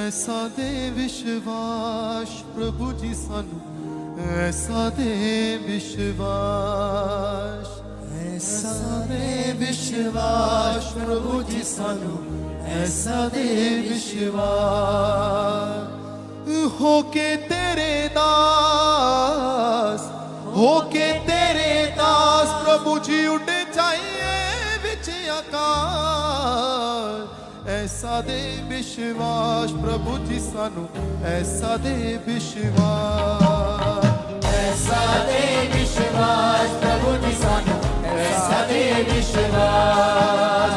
ऐसा दे विश्वास प्रभु जी सानू, ऐसा दे विश्वास, ऐसा दे विश्वास प्रभु जी सानू, ऐसा दे विश्वास। होके तेरे दास, होके तेरे दास प्रभु जी उठ जाइए विच आकाश। ऐसा दे विश्वास प्रभु जी सानू, ऐसा दे विश्वास, ऐसा दे विश्वास प्रभु जी सानू, ऐसा दे विश्वास,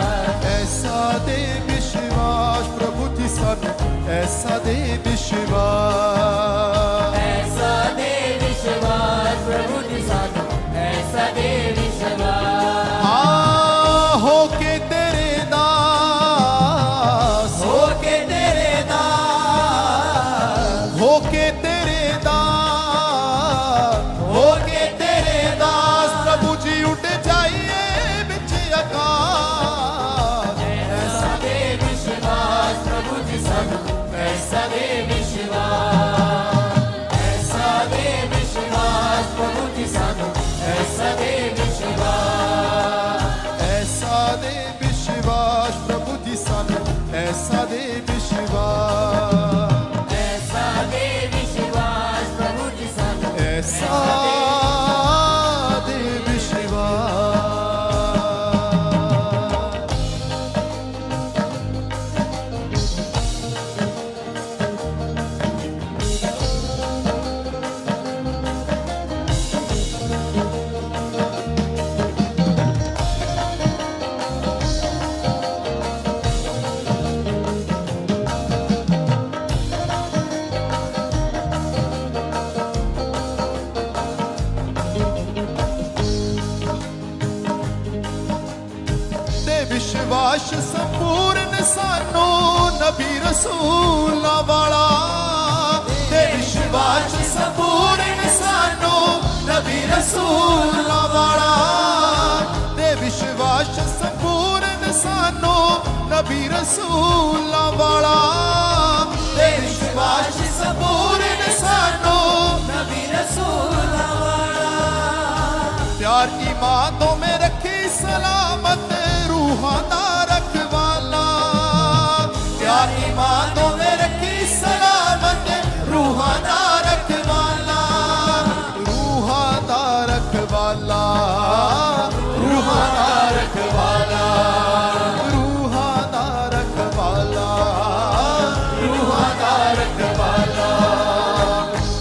ऐसा दे विश्वास प्रभु जी सानू, ऐसा दे विश्वास, ऐसा दे विश्वास प्रभु जी सानू, ऐसा दे विश्वास। हाँ होके तेरे दास, होके तेरे दास, होके तेरे दास, होके तेरे दास प्रभु जी उठ जाइए बिच आकाश। ऐसा दे विश्वास प्रभु जी सानू, ऐसा दे विश्वास, ऐसा दे विश्वास प्रभु जी सानू, ऐसा दे विश्वास, ऐसा दे विश्वास प्रभु जी सानू, ऐसा दे विश्वास, ऐसा दे विश्वास प्रभु जी सानू, ऐसा दे विश्वास। विश्वास संपूर्ण सानू नबी रसूला वाला, ते विश्वास संपूर्ण सानू नबी रसूला वाला, ते विश्वास संपूर्ण सानू नबी रसूला वाला, ते विश्वास संपूर्ण सानू नबी रसूला वाला। प्यार ईमान तो में रखी सलामत रूहां दा रखवाला, प्यार ईमानों में रखी सलामत रूहां दा रखवाला, रूहां दा रखवाला, रूहां दा रखवाला, रूहां दा रखवाला, रूहां दा रखवाला।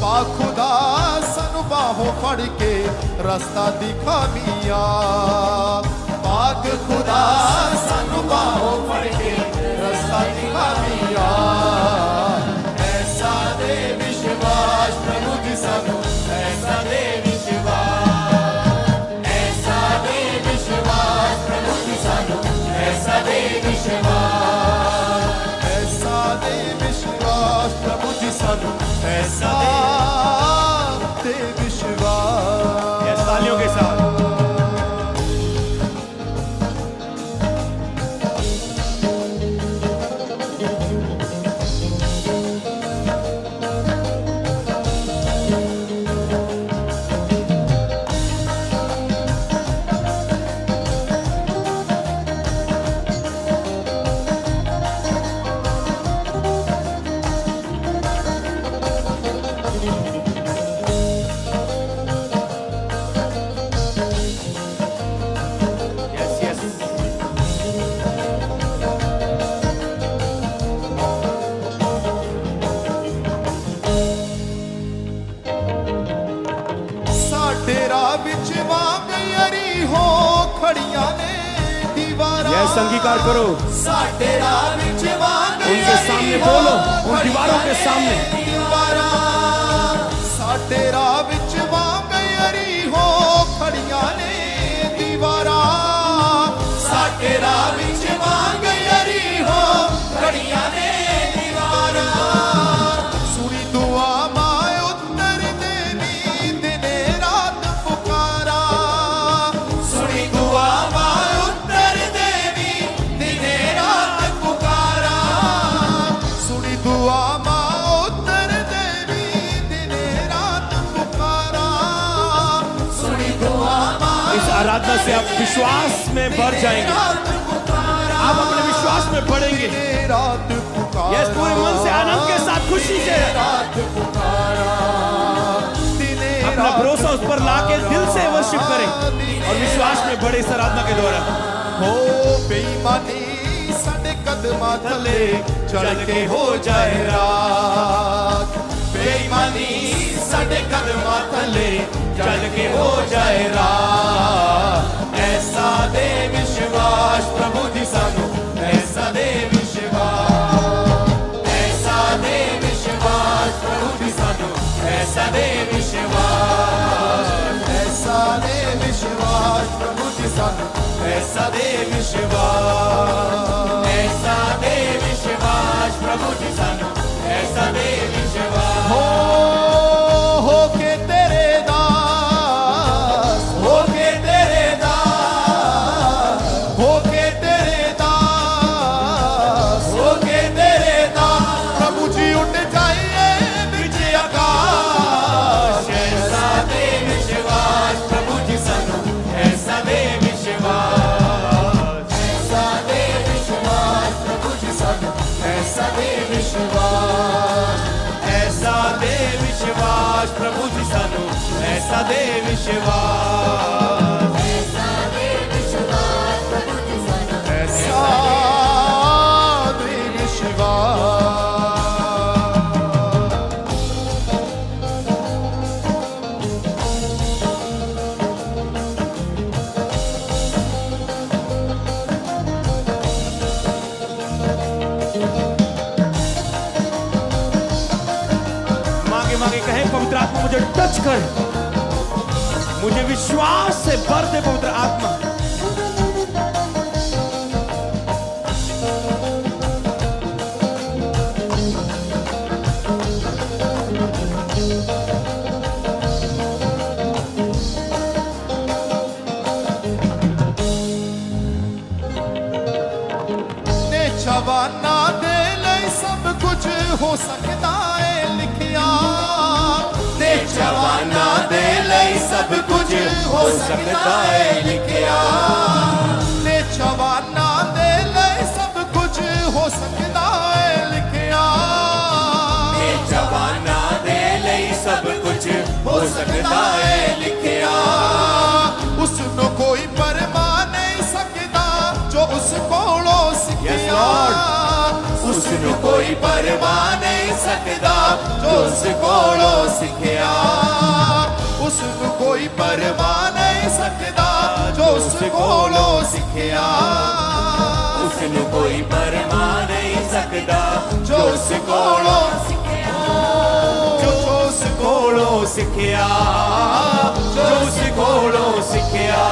पा खुदा सानू बाहों फड़ के रास्ता दिखा मिया, पाक खुदा सानू बाहों फड़ के रास्ता दिखा मिया। ऐसा दे विश्वास प्रभु जी सानू, ऐसा दे विश्वास, ऐसा दे विश्वास प्रभु जी सानू, ऐसा दे विश्वास, ऐसा दे विश्वास प्रभु जी सानू, ऐसा दे विश्वास। तालियों के साथ अंगीकार करो, उनके सामने बोलो, उन दीवारों के सामने। साडे राह विच वांगयरी हो खड़ियां ने दीवारा, साडे राह विच वांगयरी हो खड़ियां ने दीवारा। सुनी दुआ मां उत्तर देवी दिने रात पुकारा, सुनी दुआ मां उत्तर देवी दिने रात पुकारा, सुनी दुआ आराधना से आप विश्वास में बढ़ जाएंगे, आप अपने विश्वास में बढ़ेंगे। यस, पूरे मन से आनंद के साथ खुशी से अपना भरोसा उस पर लाके दिल से वर्शिप करें और विश्वास में बढ़े इस आराधना के द्वारा। हो बेईमानी साडे कदमां थले चल के हो जाए रात, बेईमानी साडे कदमां थले चल के हो जाए रात। ऐसा दे विश्वास प्रभु जी सानू, ऐसा दे विश्वास, ऐसा दे विश्वास प्रभु जी सानू, ऐसा दे विश्वास, ऐसा दे विश्वास प्रभु जी सानू, ऐसा दे विश्वास, ऐसा दे विश्वास प्रभु जी सानू, ऐसा दे विश्वास। हो के तेरे दास, हो के तेरे दास, हो के तेरे दास, हो के तेरे दास प्रभु जी उठ जाइए बीच आकाश। ऐसा दे विश्वास प्रभु जी सानू, ऐसा दे विश्वास, ऐसा दे विश्वास प्रभु जी सानू, ऐसा दे विश्वास, ऐसा दे विश्वास प्रभु जी सानू, ऐसा दे विश्वास, ऐसा दे विश्वास प्रभु जी सानू, ऐसा दे विश्वास। मांगे मांगे कहे, पवित्र आत्मा मुझे टच कर, मुझे विश्वास से भर दे पवित्र आत्मा। ने जवाना दे लई सब कुछ हो सकता है लिखिया, ने जवाना दे लई सब कुछ हो सकता है लिखिया, ने जवाना दे लई सब कुछ हो सकता है लिखिया, ने जवाना दे लई सब कुछ हो सकता है लिखिया। उसनो कोई परमा नहीं सकता जो उस कोलों सिखिया, उसनो कोई परवा नहीं सकता जो उस कोलों सिखिया, उसनो कोई परवा नहीं सकता जो उस कोलों सिखिया, उसनो कोई परवा नहीं सकता जो उस कोलों सिखिया, जो उस कोलों सिखिया, जो उस कोलों सिखिया,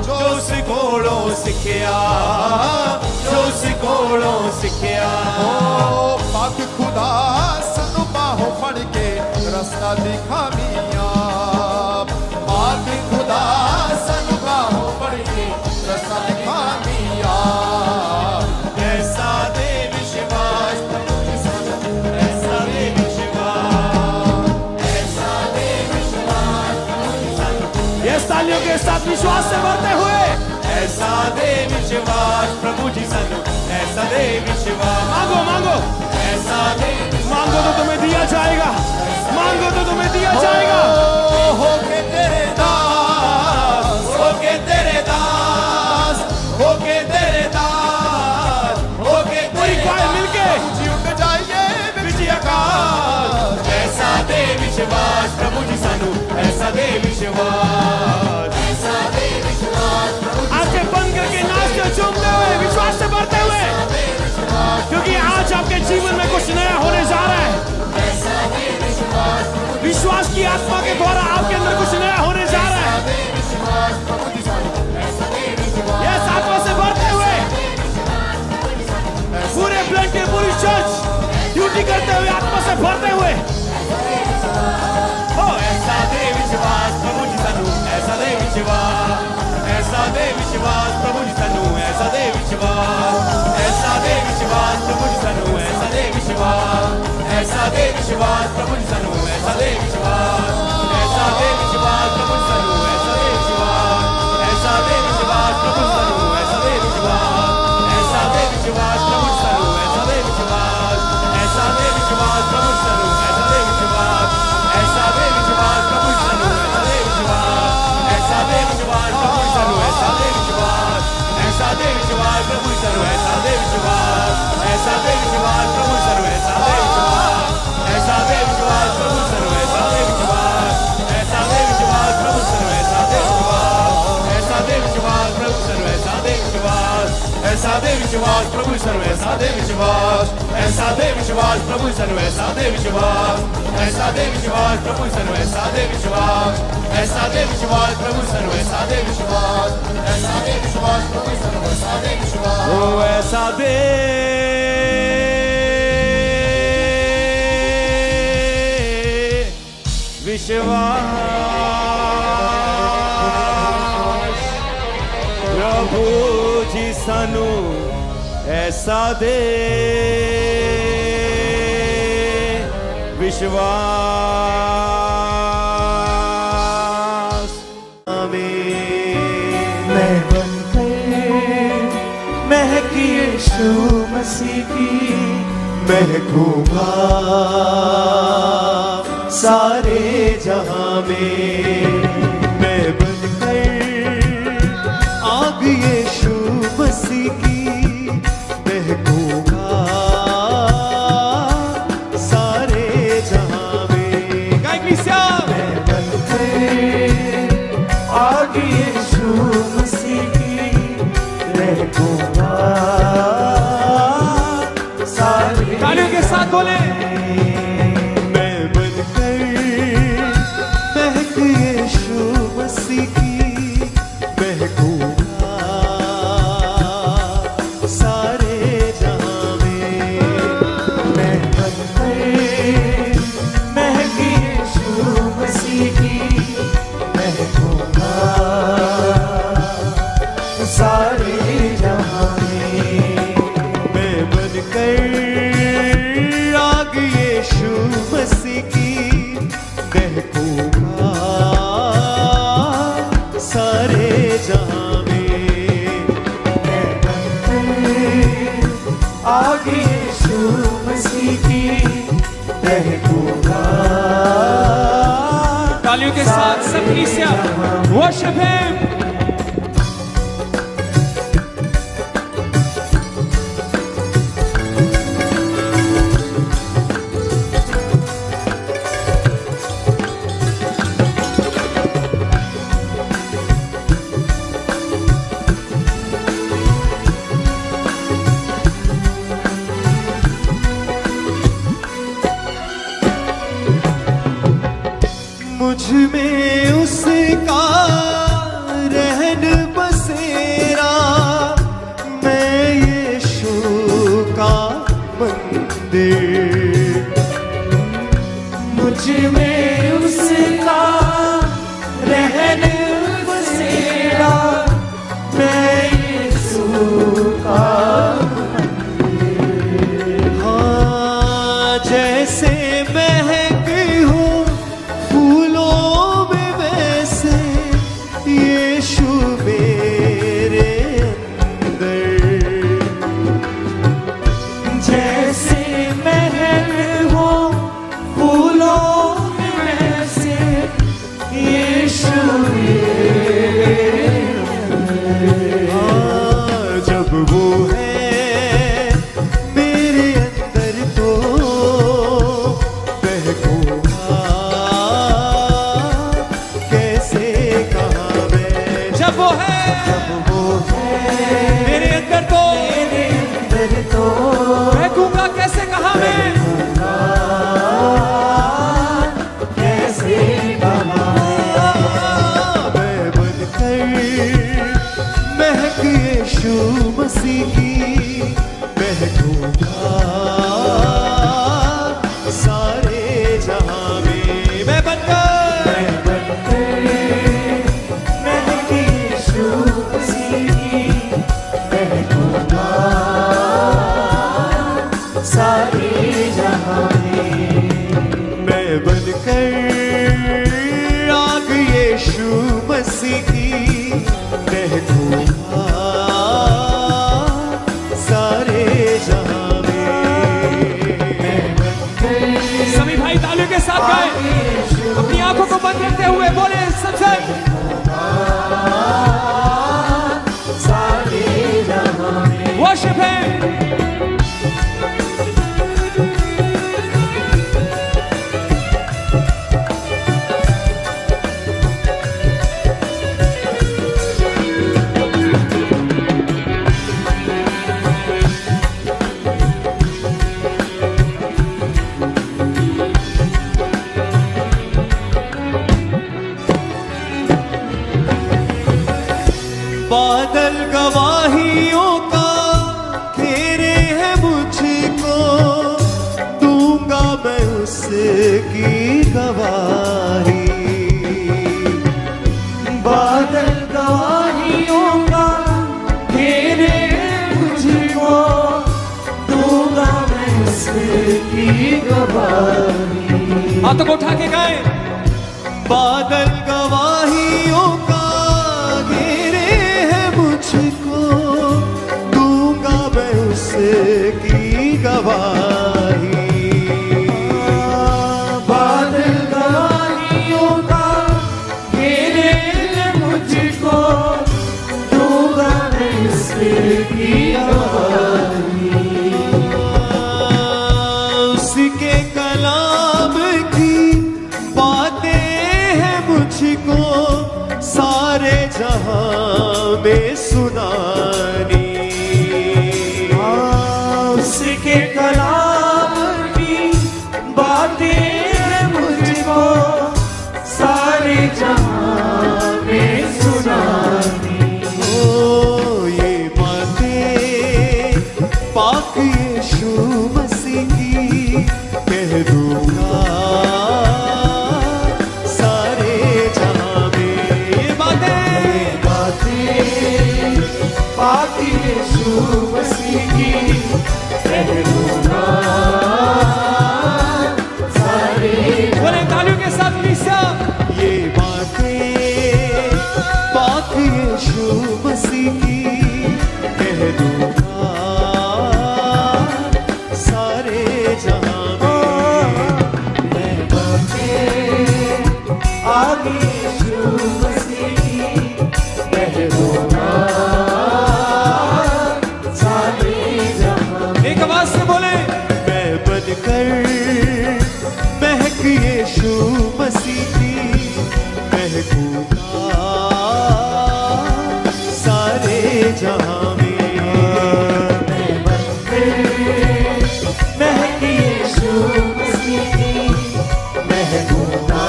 जो उस कोलों सिखिया, जो उस कोलों सिखिया। ओ पाक खुदा सानू बाहों फड़ के रास्ता दिखा मियां, पाक खुदा सानू बाहों फड़ के रास्ता दिखा मियां। ऐसा दे विश्वास प्रभु जी सानू, ऐसा दे विश्वास, ऐसा दे विश्वास प्रभु जी सानू। ये तालियों के साथ विश्वास से भरते हुए, ऐसा दे विश्वास प्रभु जी सानू, ऐसा दे विश्वास। मांगो मांगो, ऐसा दे मांगो तो तुम्हें दिया जाएगा, मांगो तो तुम्हें दिया जाएगा। हो के तेरे दास, हो के तेरे दास, हो के तेरे दास, हो के पूरी क्वायर मिलके जी उठ जाइए बिजली आकाश। ऐसा दे विश्वास प्रभु जी सानू, ऐसा दे विश्वास, ऐसा दे विश्वास प्रभु जी। आंखें बंद करके नाचते झूमते हुए विश्वास से भरते हुए, क्योंकि आज आपके जीवन में कुछ नया होने जा रहा है। विश्वास की आत्मा के द्वारा आपके अंदर कुछ नया होने जा रहा है। यस, आत्मा से भरते हुए पूरे ब्लड के पूरी चर्च ड्यूटी करते हुए आत्मा से भरते हुए। हो ऐसा दे विश्वास प्रभु जी सानू, ऐसा दे विश्वास, ऐसा दे विश्वास प्रभु जी सानू, ऐसा दे विश्वास, ऐसा दे विश्वास प्रभु जी सानू, ऐसा दे विश्वास, ऐसा दे विश्वास प्रभु जी सानू, ऐसा दे विश्वास, ऐसा दे विश्वास प्रभु जी सानू, ऐसा दे विश्वास, विश्वास प्रभु सनु ऐसा दे विश्वास प्रभु सनु ऐसा दे विश्वास प्रभु सनु ऐसा दे विश्वास प्रभु सनु ऐसा दे विश्वास प्रभु सनु ऐसा दे विश्वास ओ ऐसा दे विश्वास प्रभु जी सानू ऐसा दे विश्वास मैं बनकर महक यीशु मसीह की महकूंगा सारे जहां में। मैं बनकर आग यीशु मसीह की महकूंगा सारे जहां में। मैं बनकर आग यीशु मसीह की महकूंगा सारे। तालियों के साथ बोले तालियों के साथ सब कलीसिया वर्शिप हिम। मुझ में उसका रहन बसेरा, मैं यीशु का मंदिर। मुझ में उसका रहन बसेरा, मैं यीशु का मंदिर। हाँ जैसे महक हूँ फूलों में, वैसे यीशु मेरे अंदर। जैसे महल हो फूलों में, वैसे यीशु मेरे अंदर। हाँ जब वो है मेरे अंदर तो बहकूंगा जब वो है मेरे अंदर तो महकूंगा कैसे कहा मैं, कैसे कहा मैं बनकर महक यीशु मसीह की महकूंगा सारे जहां में। मैं बनकर सारे जहां में। मैं बनकर आग यीशु मसीह की महकूंगा सारे जहां में। मैं बनकर सभी भाई तालियों के साथ गाएं, अपनी आंखों को बंद रखते हुए बोले सबसे सारे जहां में। वर्शिप है। मुझको, दूंगा मैं उसकी गवाही। बादल गवाहियों का घेरे मुझको, दूंगा मैं उसकी गवाही। हाथों को उठा के गाएं। बादल गवाहियों का घेरे है मुझको, दूंगा मैं उसकी गवाही। बादल गवाहियों का घेरे है मुझको, दूंगा मैं उसकी गवाही। उसके कलाम की बातें हैं मुझको, सारे जहां में सुनानी। उसके कलाम की बातें हैं मुझको, सारे जहां में सुनानी। ओ ये बातें पाक यीशु मसीह की कह दूंगा सारे जहां में। ये बातें पाक यीशु मसीह की कह दूंगा सारे। बोले तालियों के साथ लिसा। ये बातें पाक यीशु मसीह की कह दूंगा सारे जहां में। आगे यीशु मसीह की कह दूंगा सारे जहां में। एक आवाज से बोले। मैं बनकर महक यीशु मसीह की महकूंगा सारे जहां में। मैं बनकर महक यीशु मसीह की महकूंगा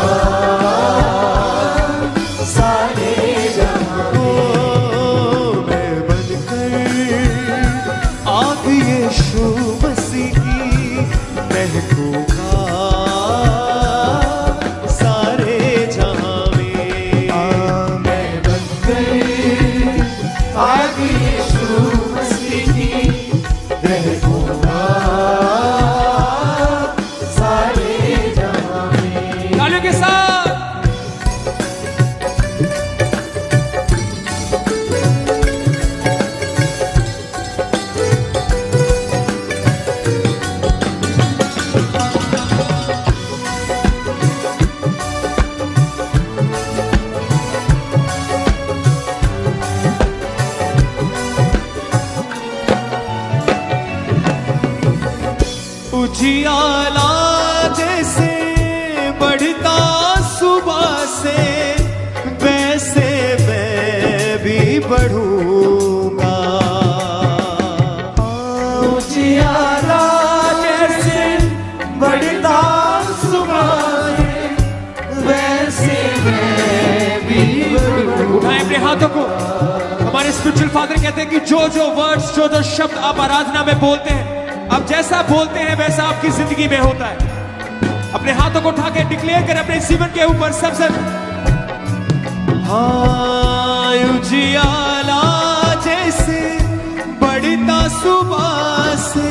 सारे जहां में। मैं बनकर आग यीशु मसीह की महकूंगा सारे जहां में। मैं बनकर आग यीशु मसीह की महकूंगा सारे जहां में। तालियों के साथ। उजियाला जैसे बढ़ता सुबह से, वैसे मैं भी बढ़ूंगा। उजियाला जैसे बढ़ता सुबह से, वैसे मैं भी बढ़ूंगा। उठाएं अपने हाथों को। हमारे स्पिरिचुअल फादर कहते हैं कि जो वर्ड्स, जो शब्द आप आराधना में बोलते हैं, आप जैसा बोलते हैं वैसा आपकी जिंदगी में होता है। अपने हाथों को उठा के डिक्लेयर करें अपने जीवन के ऊपर सबसे। हाँ उजियाला जैसे बढ़ता सुबह से,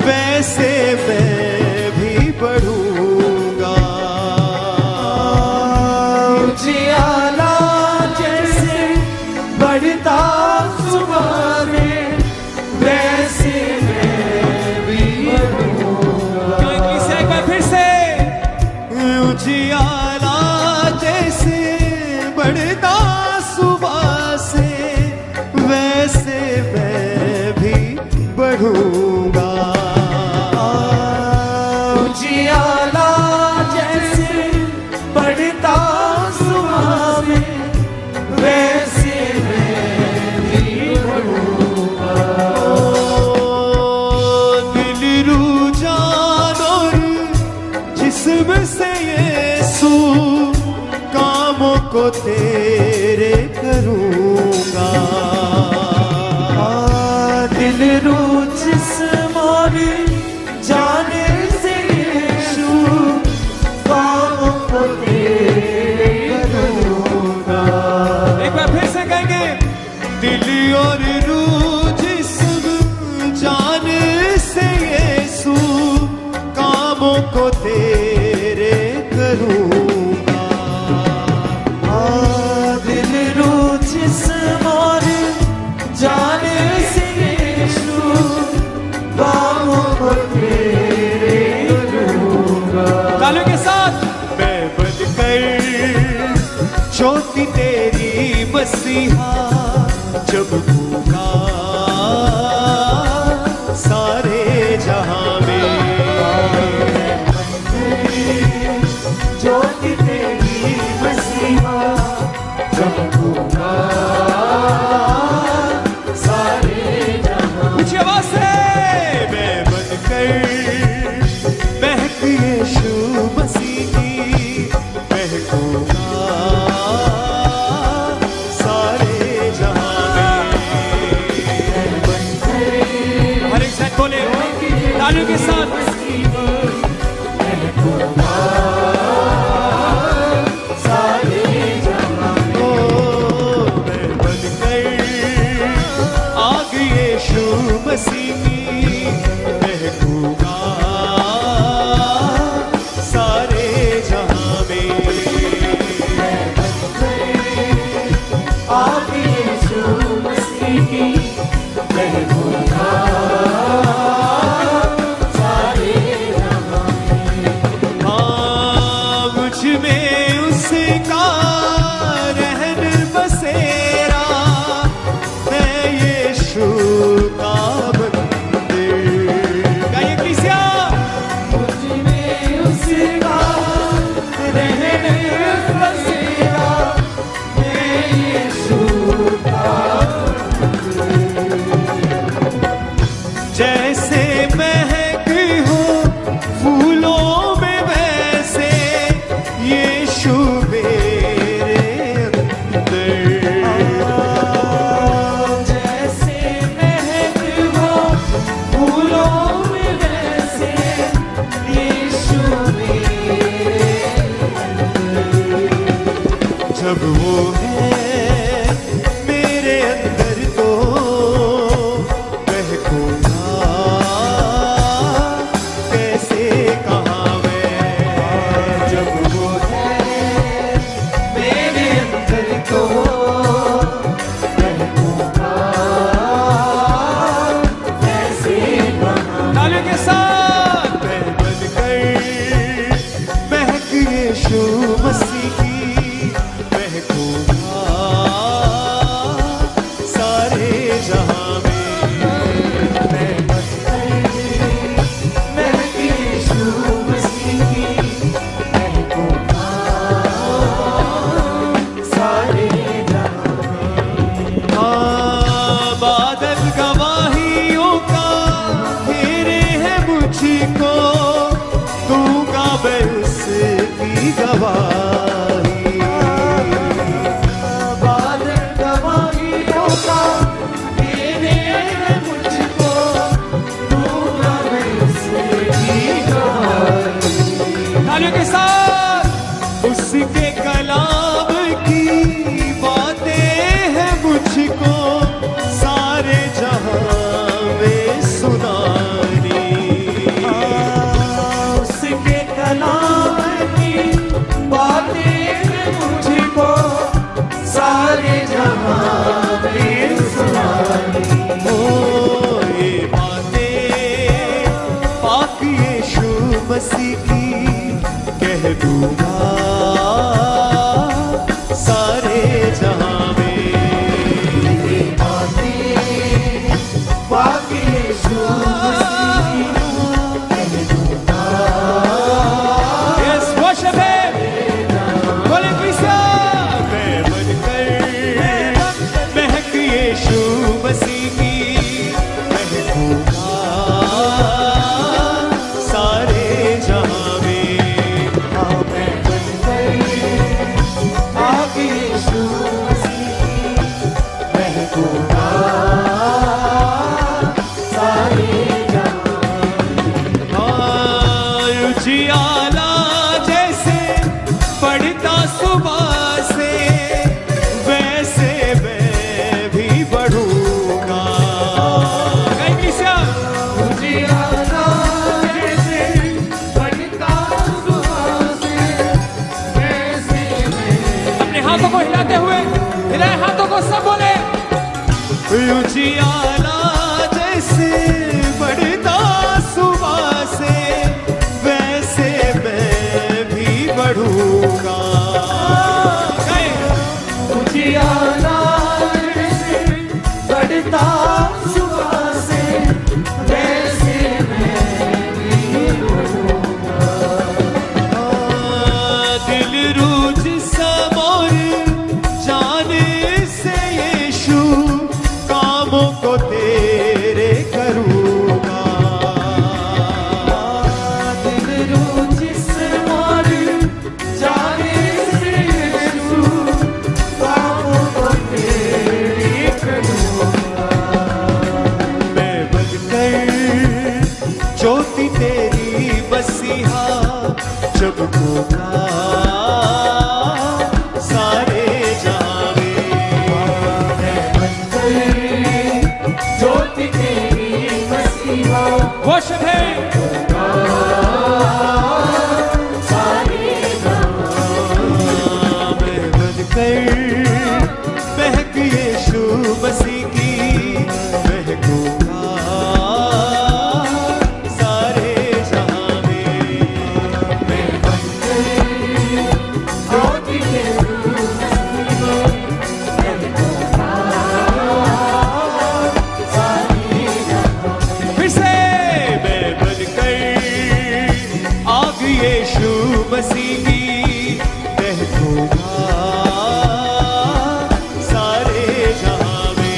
वैसे मैं भी बढ़ूंगा। उजियाला जैसे बढ़ता सुबह में, वैसे उजियाला जैसे बढ़ता सुबह से, वैसे मैं भी बढ़ूंगा। उजियाला जैसे बढ़ता सुबह में, वैसे मैं भी बढ़ूंगा। दिल रू जान और जिस्म से यीशु कामों को तेरे करूंगा। दिल रू जिस्म मसीहा जब होगा सारे जहां में, ज्योति तेरी मसीहा जब होगा सारे जहां। ऊंची आवाज से मैं बनकर महक यीशु मसीह की महकूंगा सारे जहां में। हर एक साथ बोले तालियों के साथ। ओ मैं बनकर आग यीशु मसीह की महकूंगा सारे जहां में। आप यीशु मसीह की महकूंगा सारे जहां। हाँ मुझ में उसका रहन बसेरा, मैं यीशु का मंदिर। गाइए कलीसिया। मुझ में उसका रहन बसेरा, मैं यीशु का। जैसे महक हो फूलों में वैसे यीशु मेरे अंदर। जैसे महक हो फूलों में वैसे यीशु मेरे। जब वो है मेरे अंदर तो महकूंगा कैसे कहाँ मैं। जब वो है मेरे अंदर तो महकूंगा कैसे कहाँ। तालियों के साथ। मैं बनकर महक यीशु मसीह की महकूंगा सारे जहां में। मैं यीशु मसीह की महकूंगा सारे जहां। हाँ बादल गवाहियों का घेरे है मुझको, दूंगा मैं उसकी गवाही। बादल गवाहियों का तेरे है मुझको, दूंगा मैं उसकी गवाही। तालियों के साथ। उसके कलाम की बातें हैं मुझको सारे जहां में सुनानी। उसके कलाम की बातें हैं मुझको सारे जहां में सुनानी। ओ ये बातें पाक यीशु मसीह की कह दूंगा सारे जहां में। ये बातें पाक यीशु मसीह की कह दूंगा। Yes, worship him. बोले कलीसिया। मैं बनकर महक यीशु मसीह की महकूंगा सारे जहां में। मैं बनकर आप यीशु मसीह की महकूंगा सारे जब पुकार सारे जहां में। ज्योति तेरी मसीहा वर्शिप है मैं बनकर महक यीशु मसीह की महकूंगा सारे जहां में। मैं बनकर ज्योति तेरी मसीहा फिर से मैं बनकर आग यीशु मसीह की महकूंगा सारे जहां में।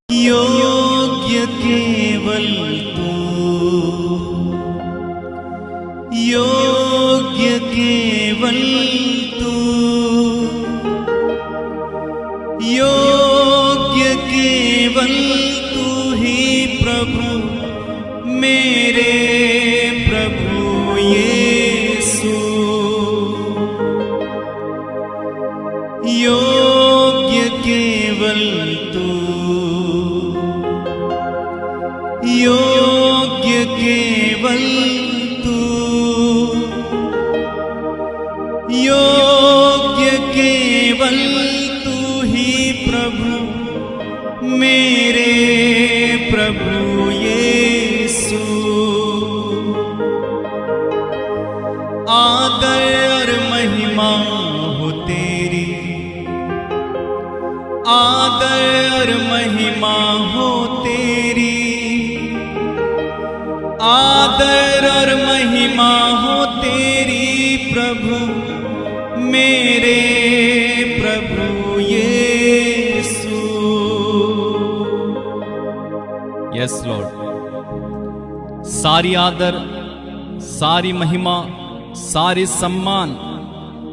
योग्य केवल तू, योग्य केवल तू, योग्य केवल तू ही प्रभु मेरे प्रभु यीशु। योग्य केवल तू, योग्य केवल तू, योग्य केवल तू ही प्रभु मेरे प्रभु यीशु। आदर और महिमा हो तेरी, आदर और महिमा हो तेरी, आदर और महिमा हो तेरी प्रभु मेरे प्रभु यीशु। यस लॉर्ड, सारी आदर, सारी महिमा, सारे सम्मान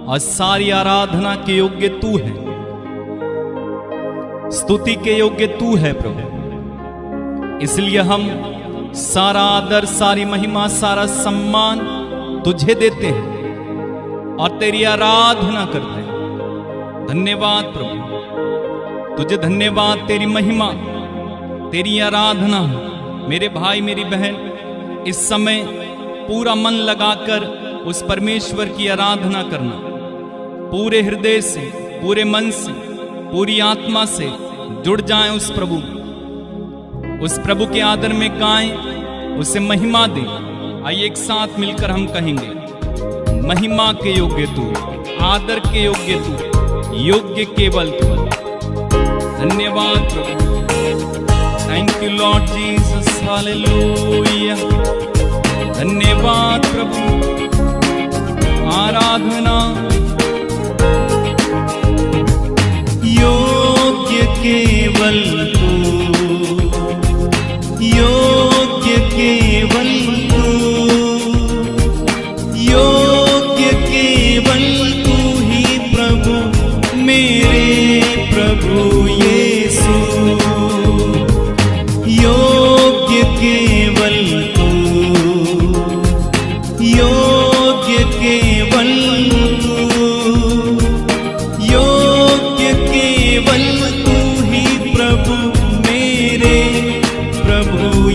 और सारी आराधना के योग्य तू है, स्तुति के योग्य तू है प्रभु। इसलिए हम सारा आदर, सारी महिमा, सारा सम्मान तुझे देते हैं और तेरी आराधना करते हैं। धन्यवाद प्रभु, तुझे धन्यवाद, तेरी महिमा, तेरी आराधना। मेरे भाई मेरी बहन इस समय पूरा मन लगाकर उस परमेश्वर की आराधना करना, पूरे हृदय से, पूरे मन से, पूरी आत्मा से जुड़ जाएं उस प्रभु के आदर में गाएं, उसे महिमा दें। आइए एक साथ मिलकर हम कहेंगे, महिमा के योग्य तू, आदर के योग्य तू, योग्य केवल तू। धन्यवाद प्रभु, thank you Lord Jesus, hallelujah. धन्यवाद प्रभु, आराधना। योग्य केवल तू, योग्य केवल तू, योग्य केवल तू ही प्रभु मेरे प्रभु यीशु। योग्य केवल तू, योग्य केवल तू, योग्य केवल तू ही प्रभु मेरे प्रभु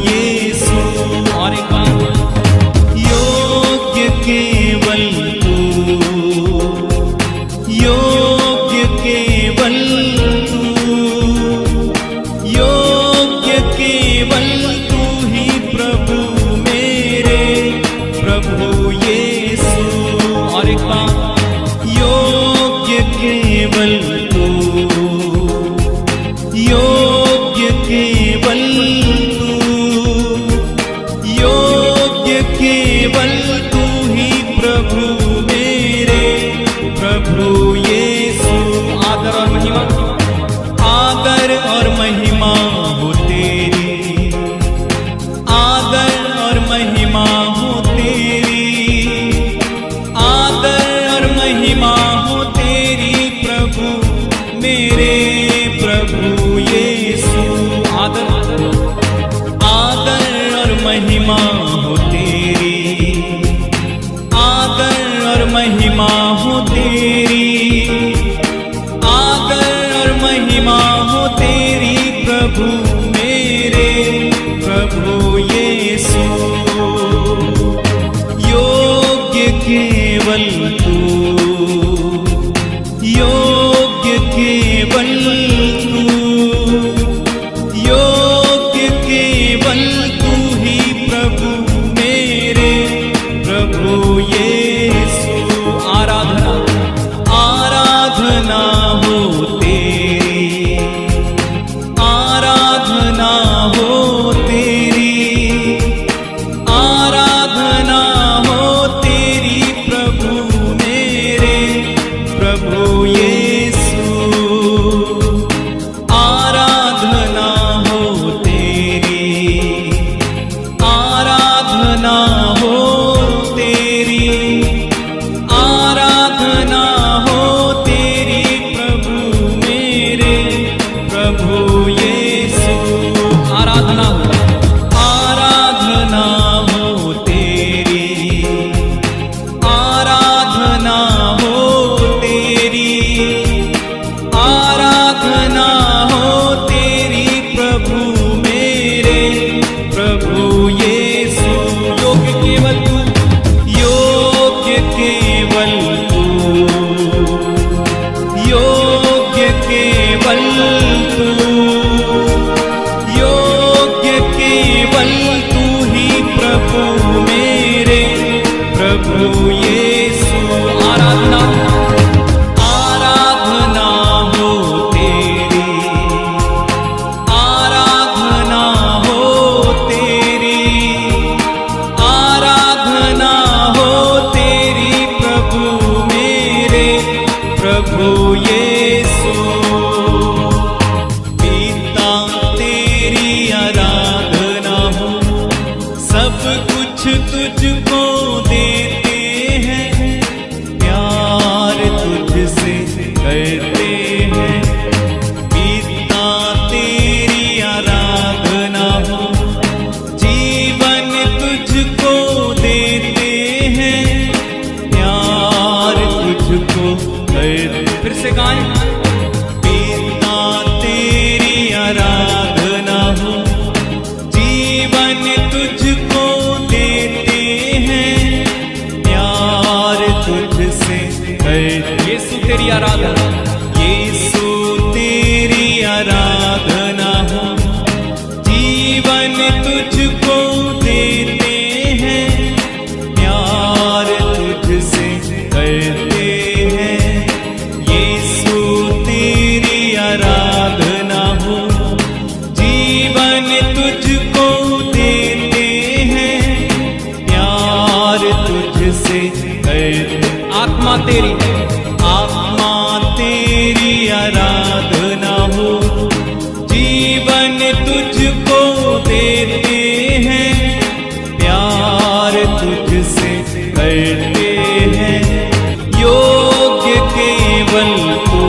मेरे प्रभु यीशु। योग्य केवल तू, योग्य केवल तू, योग्य केवल तू, योग्य केवल तू ही प्रभु मेरे प्रभु यीशु। आराधना आराधना हो तेरी, आराधना हो तेरी, आराधना हो तेरी प्रभु मेरे प्रभु यीशु। पिता तेरी आराधना हो, सब कुछ तुझको देते हैं, प्यार तुझसे करते हैं। पिता तेरी आराधना हो, जीवन तुझको देते हैं, प्यार तुझको करते। फिर से गाएं। पिता तेरी आराधना हो, जीवन तुझको देते हैं, प्यार तुझसे करते। यीशु तेरी आराधना, यीशु तेरी आराधना हो, जीवन तुझको देते हैं, प्यार तुझसे करते हैं। यीशु तेरी आराधना हो, जीवन तुझको देते हैं, प्यार तुझसे करते। आत्मा तेरी, आत्मा तेरी आराधना हो, जीवन तुझको देते हैं, प्यार तुझसे करते हैं। योग्य केवल तू,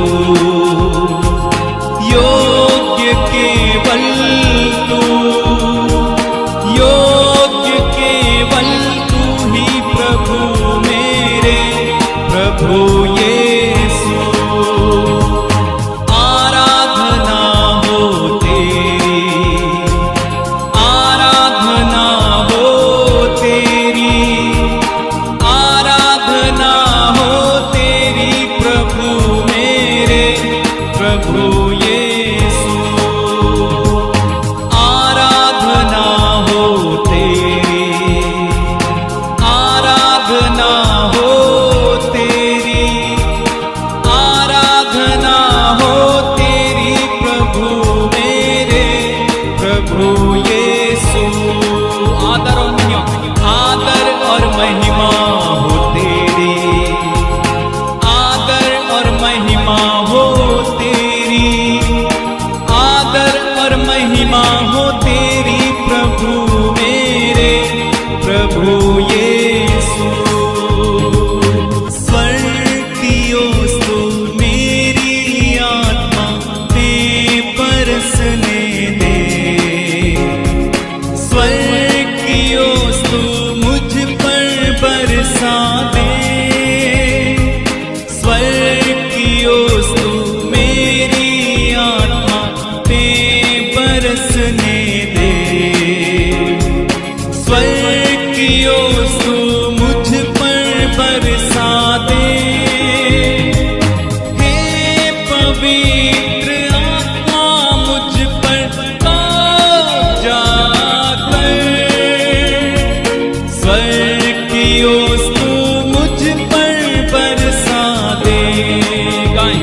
योग्य केवल तू, योग्य केवल तू ही प्रभु मेरे प्रभु यीशु। आराधना हो तेरी, आराधना हो तेरी, आराधना हो तेरी प्रभु मेरे प्रभु यीशु। आराधना हो तेरी, आराधना हो तेरी, आराधना हो तेरी प्रभु मेरे प्रभु यीशु। आदर और महिमा हो तेरी, आदर और महिमा हो तेरी, आदर और महिमा हो तेरी प्रभु मेरे प्रभु यीशु। स्वर्गीयोस्तु मेरी आत्मा पे बरसने दे, स्वर्गीयोस्तु मुझ पर बरसा दे, स्वर्गीयोस्तु मेरी आत्मा पे बरसने दे, स्वर्गीयोस्तु मुझ पर बरसा दे। हे पवित्र आत्मा मुझ पर कब्जा कर, स्वर्गीयोस्तु मुझ पर बरसा दे। गाएं।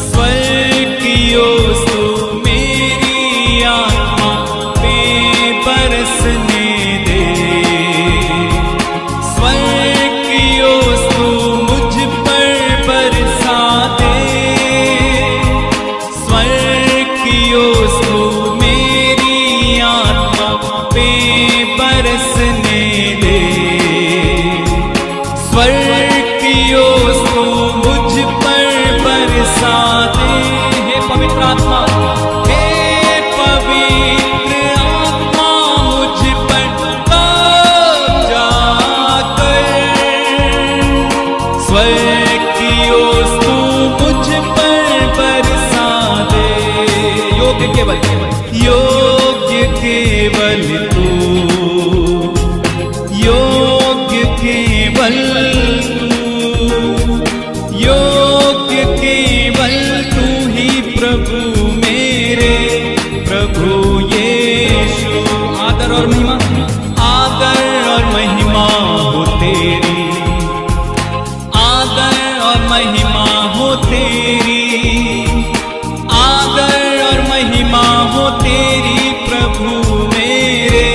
स्वर्गीयोस्तु मेरी आत्मा पे बरसने दे, स्वर्गीयोस्तु मुझ पर बरसा दे, स्वर्गीयोस्तु मेरी आत्मा पे बरसने दे, स्वर्गीयोस्तु मुझ पर बरसा दे। हे पवित्र आत्मा, हे पवित्र आत्मा मुझ पर कब्जा कर, स्वर्गीयोस्तु मुझ पर बरसा दे। योग्य केवल, योग्य केवल केवल तू, योग्य केवल तू, योग्य केवल तू ही प्रभु मेरे प्रभु यीशु। आदर और महिमा, आदर और महिमा हो तेरी, आदर और महिमा हो तेरी, आदर और महिमा हो तेरी प्रभु मेरे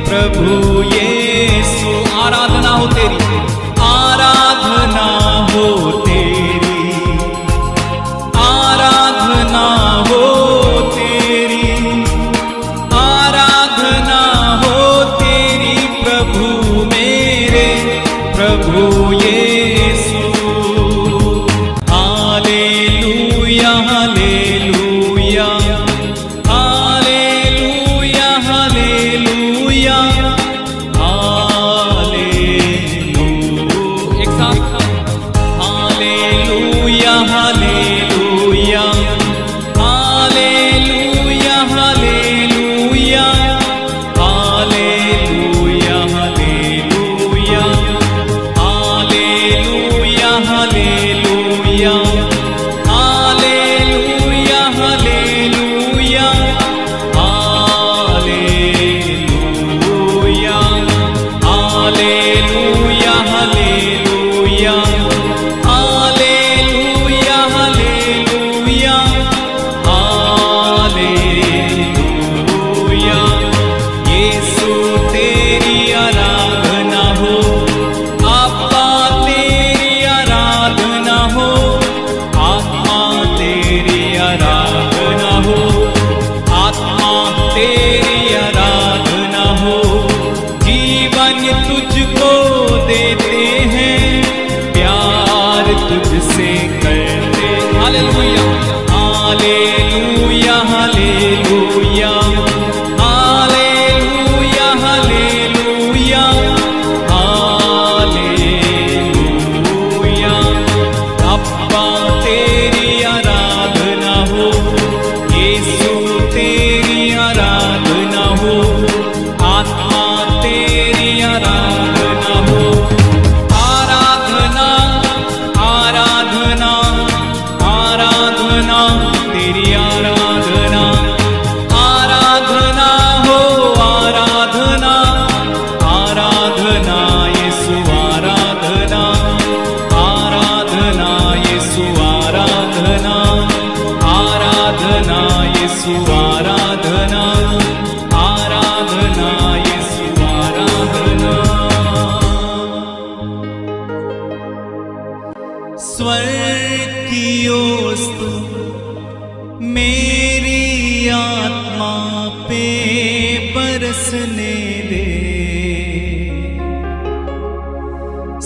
प्रभु यीशु। आराधना हो तेरी, आराधना हो तेरी, आराधना हो तेरी, आराधना हो तेरी प्रभु मेरे प्रभु यीशु। Hallelujah hallelujah hallelujah hallelujah hallelujah. एक साथ hallelujah hallelujah hallelujah hallelujah hallelujah hallelujah hallelujah hallelujah hallelujah hallelujah hallelujah hallelujah hallelujah hallelujah hallelujah hallelujah. यीशु तेरी आराधना हो, आत्मा तेरी आराधना हो, आत्मा तेरी आराधना हो, आत्मा तेरी आराधना हो। जीवन तुझको देते हैं, प्यार तुझसे करते। Hallelujah hallelujah hallelujah hallelujah hallelujah hallelujah. अब्बा तेरी आराधना हो, यीशु तेरी आराधना हो, आत्मा तेरी आराधना हो। आराधना आराधना आराधना तेरी आराधना, आराधना हो आराधना, आराधना यीशु आराधना, आराधना यीशु आराधना, आराधना यीशु आराधना, आराधना यीशु आराधना। स्वर्ग की ओर तू मेरी आत्मा पे बरसने दे,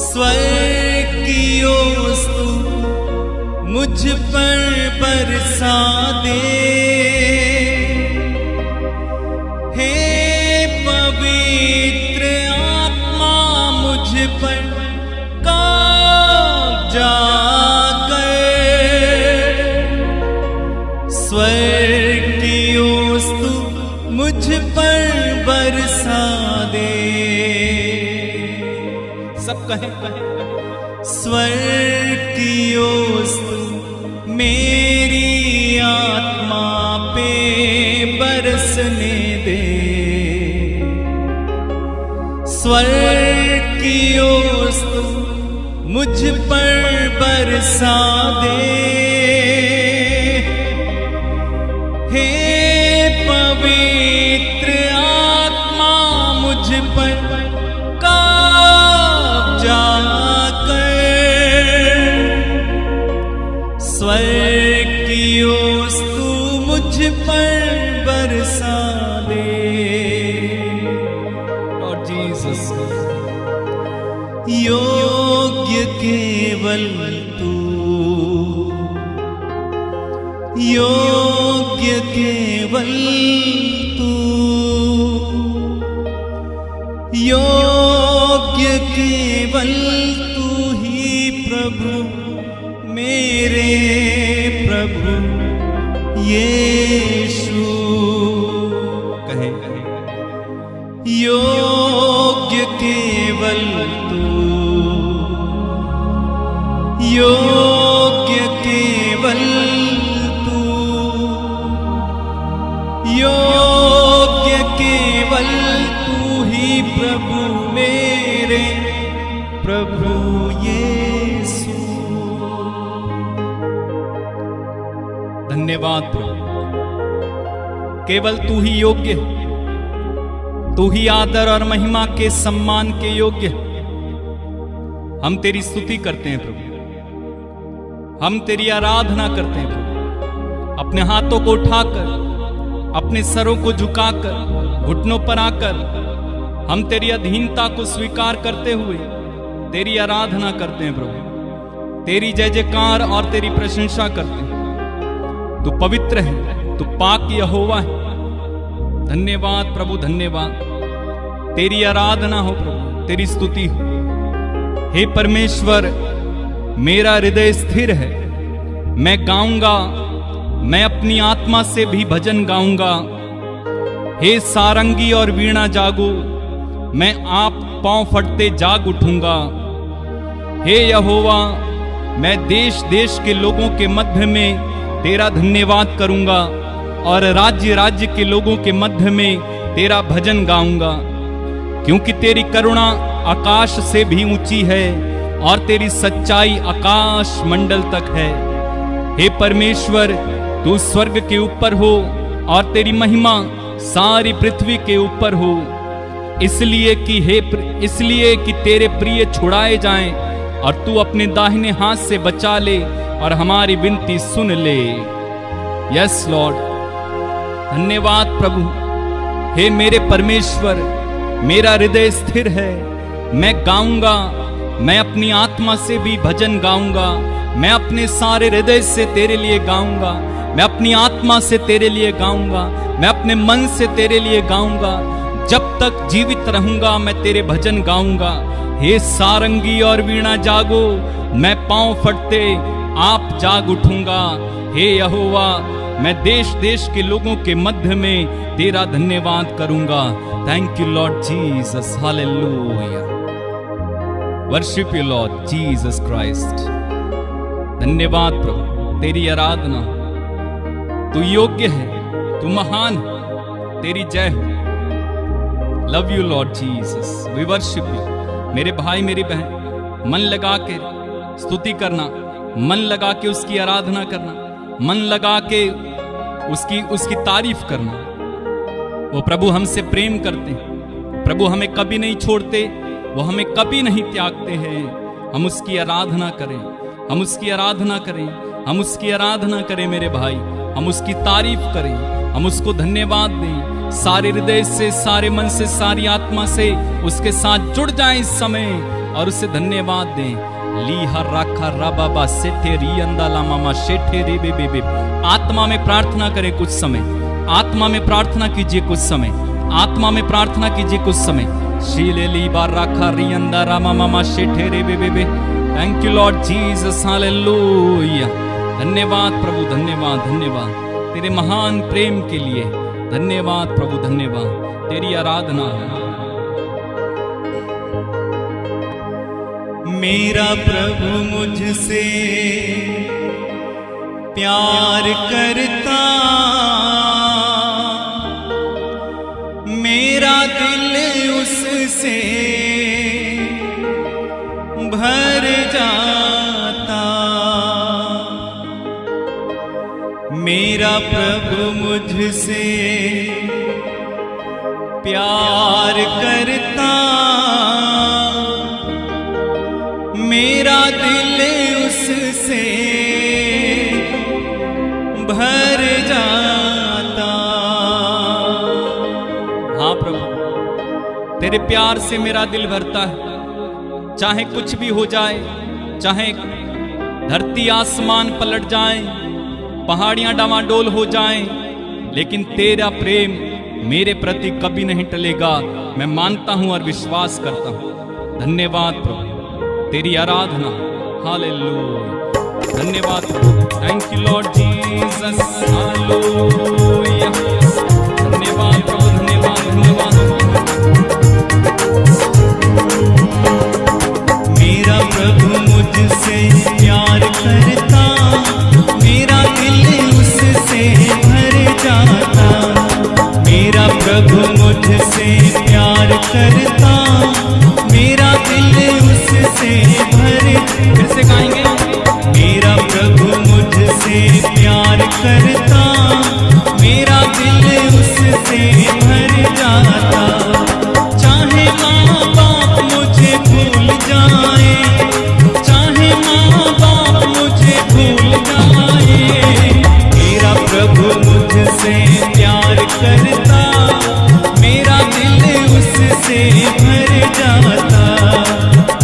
स्वर्ग की ओर तू मुझ पर बरसा दे। हे पवित्र आत्मा मुझ पर कब्जा कर, स्वर्ग की ओस तू मुझ पर बरसा दे। सब कहें स्वर्ग की ओस तू मेरी आत्मा पे बरसने दे, स्वर्ग की ओस तू मुझ पर बरसा दे। हे पवित्र आत्मा मुझ पर कब्जा कर, स्वर्ग की ओस तू मुझ पर बरसा दे। और जीसस योग्य केवल तू, योग्य केवल तू, योग्य केवल तू ही प्रभु मेरे प्रभु यीशु। कहे योग्य केवल तू, योग्य केवल तू, योग्य केवल तू ही प्रभु मेरे प्रभु यीशु। धन्यवाद प्रभु, केवल तू ही योग्य, तू ही आदर और महिमा के सम्मान के योग्य। हम तेरी स्तुति करते हैं प्रभु, हम तेरी आराधना करते हैं प्रभु। अपने हाथों को उठाकर, अपने सरों को झुकाकर, घुटनों पर आकर हम तेरी अधीनता को स्वीकार करते हुए तेरी आराधना करते हैं प्रभु। तेरी जय जयकार और तेरी प्रशंसा करते हैं। तू पवित्र है, तू पाक यहोवा है। धन्यवाद प्रभु, धन्यवाद। तेरी आराधना हो प्रभु, तेरी स्तुति हो। हे परमेश्वर, मेरा हृदय स्थिर है, मैं गाऊंगा, मैं अपनी आत्मा से भी भजन गाऊंगा। हे सारंगी और वीणा जागो, मैं आप पांव फटते जाग उठूंगा। हे यहोवा, मैं देश देश के लोगों के मध्य में तेरा धन्यवाद करूंगा और राज्य राज्य के लोगों के मध्य में तेरा भजन गाऊंगा, क्योंकि तेरी करुणा आकाश से भी ऊंची है और तेरी सच्चाई आकाश मंडल तक है। हे परमेश्वर, तू स्वर्ग के ऊपर हो और तेरी महिमा सारी पृथ्वी के ऊपर हो, इसलिए कि तेरे प्रिय छुड़ाए जाएं और तू अपने दाहिने हाथ से बचा ले और हमारी विनती सुन ले। यस लॉर्ड, धन्यवाद प्रभु। हे मेरे परमेश्वर, मेरा हृदय स्थिर है, मैं गाऊंगा, मैं अपनी आत्मा से भी भजन गाऊंगा, मैं अपने सारे हृदय से तेरे लिए गाऊंगा, मैं अपनी आत्मा से तेरे लिए गाऊंगा, मैं अपने मन से तेरे लिए गाऊंगा। जब तक जीवित रहूंगा मैं तेरे भजन गाऊंगा। हे सारंगी और वीणा जागो, मैं पांव फटते आप जाग उठूंगा। हे यहोवा, मैं देश देश के लोगों के मध्य में तेरा धन्यवाद करूंगा। Thank you Lord Jesus, hallelujah. Worship you Lord Jesus Christ. धन्यवाद प्रभु, तेरी आराधना। तू योग्य है, तू महान है, तेरी जय हो। Love you Lord Jesus, we worship you. मेरे भाई मेरी बहन, मन लगा के स्तुति करना, मन लगा के उसकी आराधना करना, मन लगा के उसकी तारीफ करना। वो प्रभु हमसे प्रेम करते हैं, प्रभु हमें कभी नहीं छोड़ते, वो हमें कभी नहीं त्यागते हैं। हम उसकी आराधना करें, हम उसकी आराधना करें, हम उसकी आराधना करें मेरे भाई। हम उसकी तारीफ करें, हम उसको धन्यवाद दें, सारे हृदय से, सारे मन से, सारी आत्मा से उसके साथ जुड़ जाएं इस समय और उसे धन्यवाद दें। लीहा राखा राबाबा सेठे रियंदाला मामा शेठे रे बे बे बे। आत्मा में प्रार्थना करें कुछ समय, आत्मा में प्रार्थना कीजिए कुछ समय, आत्मा में प्रार्थना कीजिए कुछ समय। शीले ली बार राखा रियंदा रामा मामा शेठे रे बे बे बे। Thank you Lord Jesus, hallelujah. धन्यवाद प्रभु, धन्यवाद, धन्यवाद तेरे महान प्रेम के लिए। धन्यवाद प्रभु, धन्यवाद, तेरी आराधना है। मेरा प्रभु मुझसे प्यार करता, मेरा दिल उससे भर जाता। मेरा प्रभु मुझसे प्यार करता, मेरा दिल उससे भर जाता। हाँ प्रभु, तेरे प्यार से मेरा दिल भरता है। चाहे कुछ भी हो जाए, चाहे धरती आसमान पलट जाए, पहाड़ियां डामाडोल हो जाएं, लेकिन तेरा प्रेम मेरे प्रति कभी नहीं टलेगा। मैं मानता हूं और विश्वास करता हूं। धन्यवाद प्रभु, तेरी आराधना। हालेलुया। धन्यवाद प्रभु। Thank you Lord Jesus, hallelujah. धन्यवाद प्रभु, धन्यवाद, धन्यवाद। करता, मेरा दिल उससे भर। फिर से गाएंगे। मेरा प्रभु मुझसे प्यार करता, मेरा दिल उससे भर जाता। चाहे माँ बाप मुझे भूल जाए, चाहे माँ बाप मुझे भूल जाए, मेरा प्रभु मुझसे प्यार करता, मेरा दिल उससे भर जाता।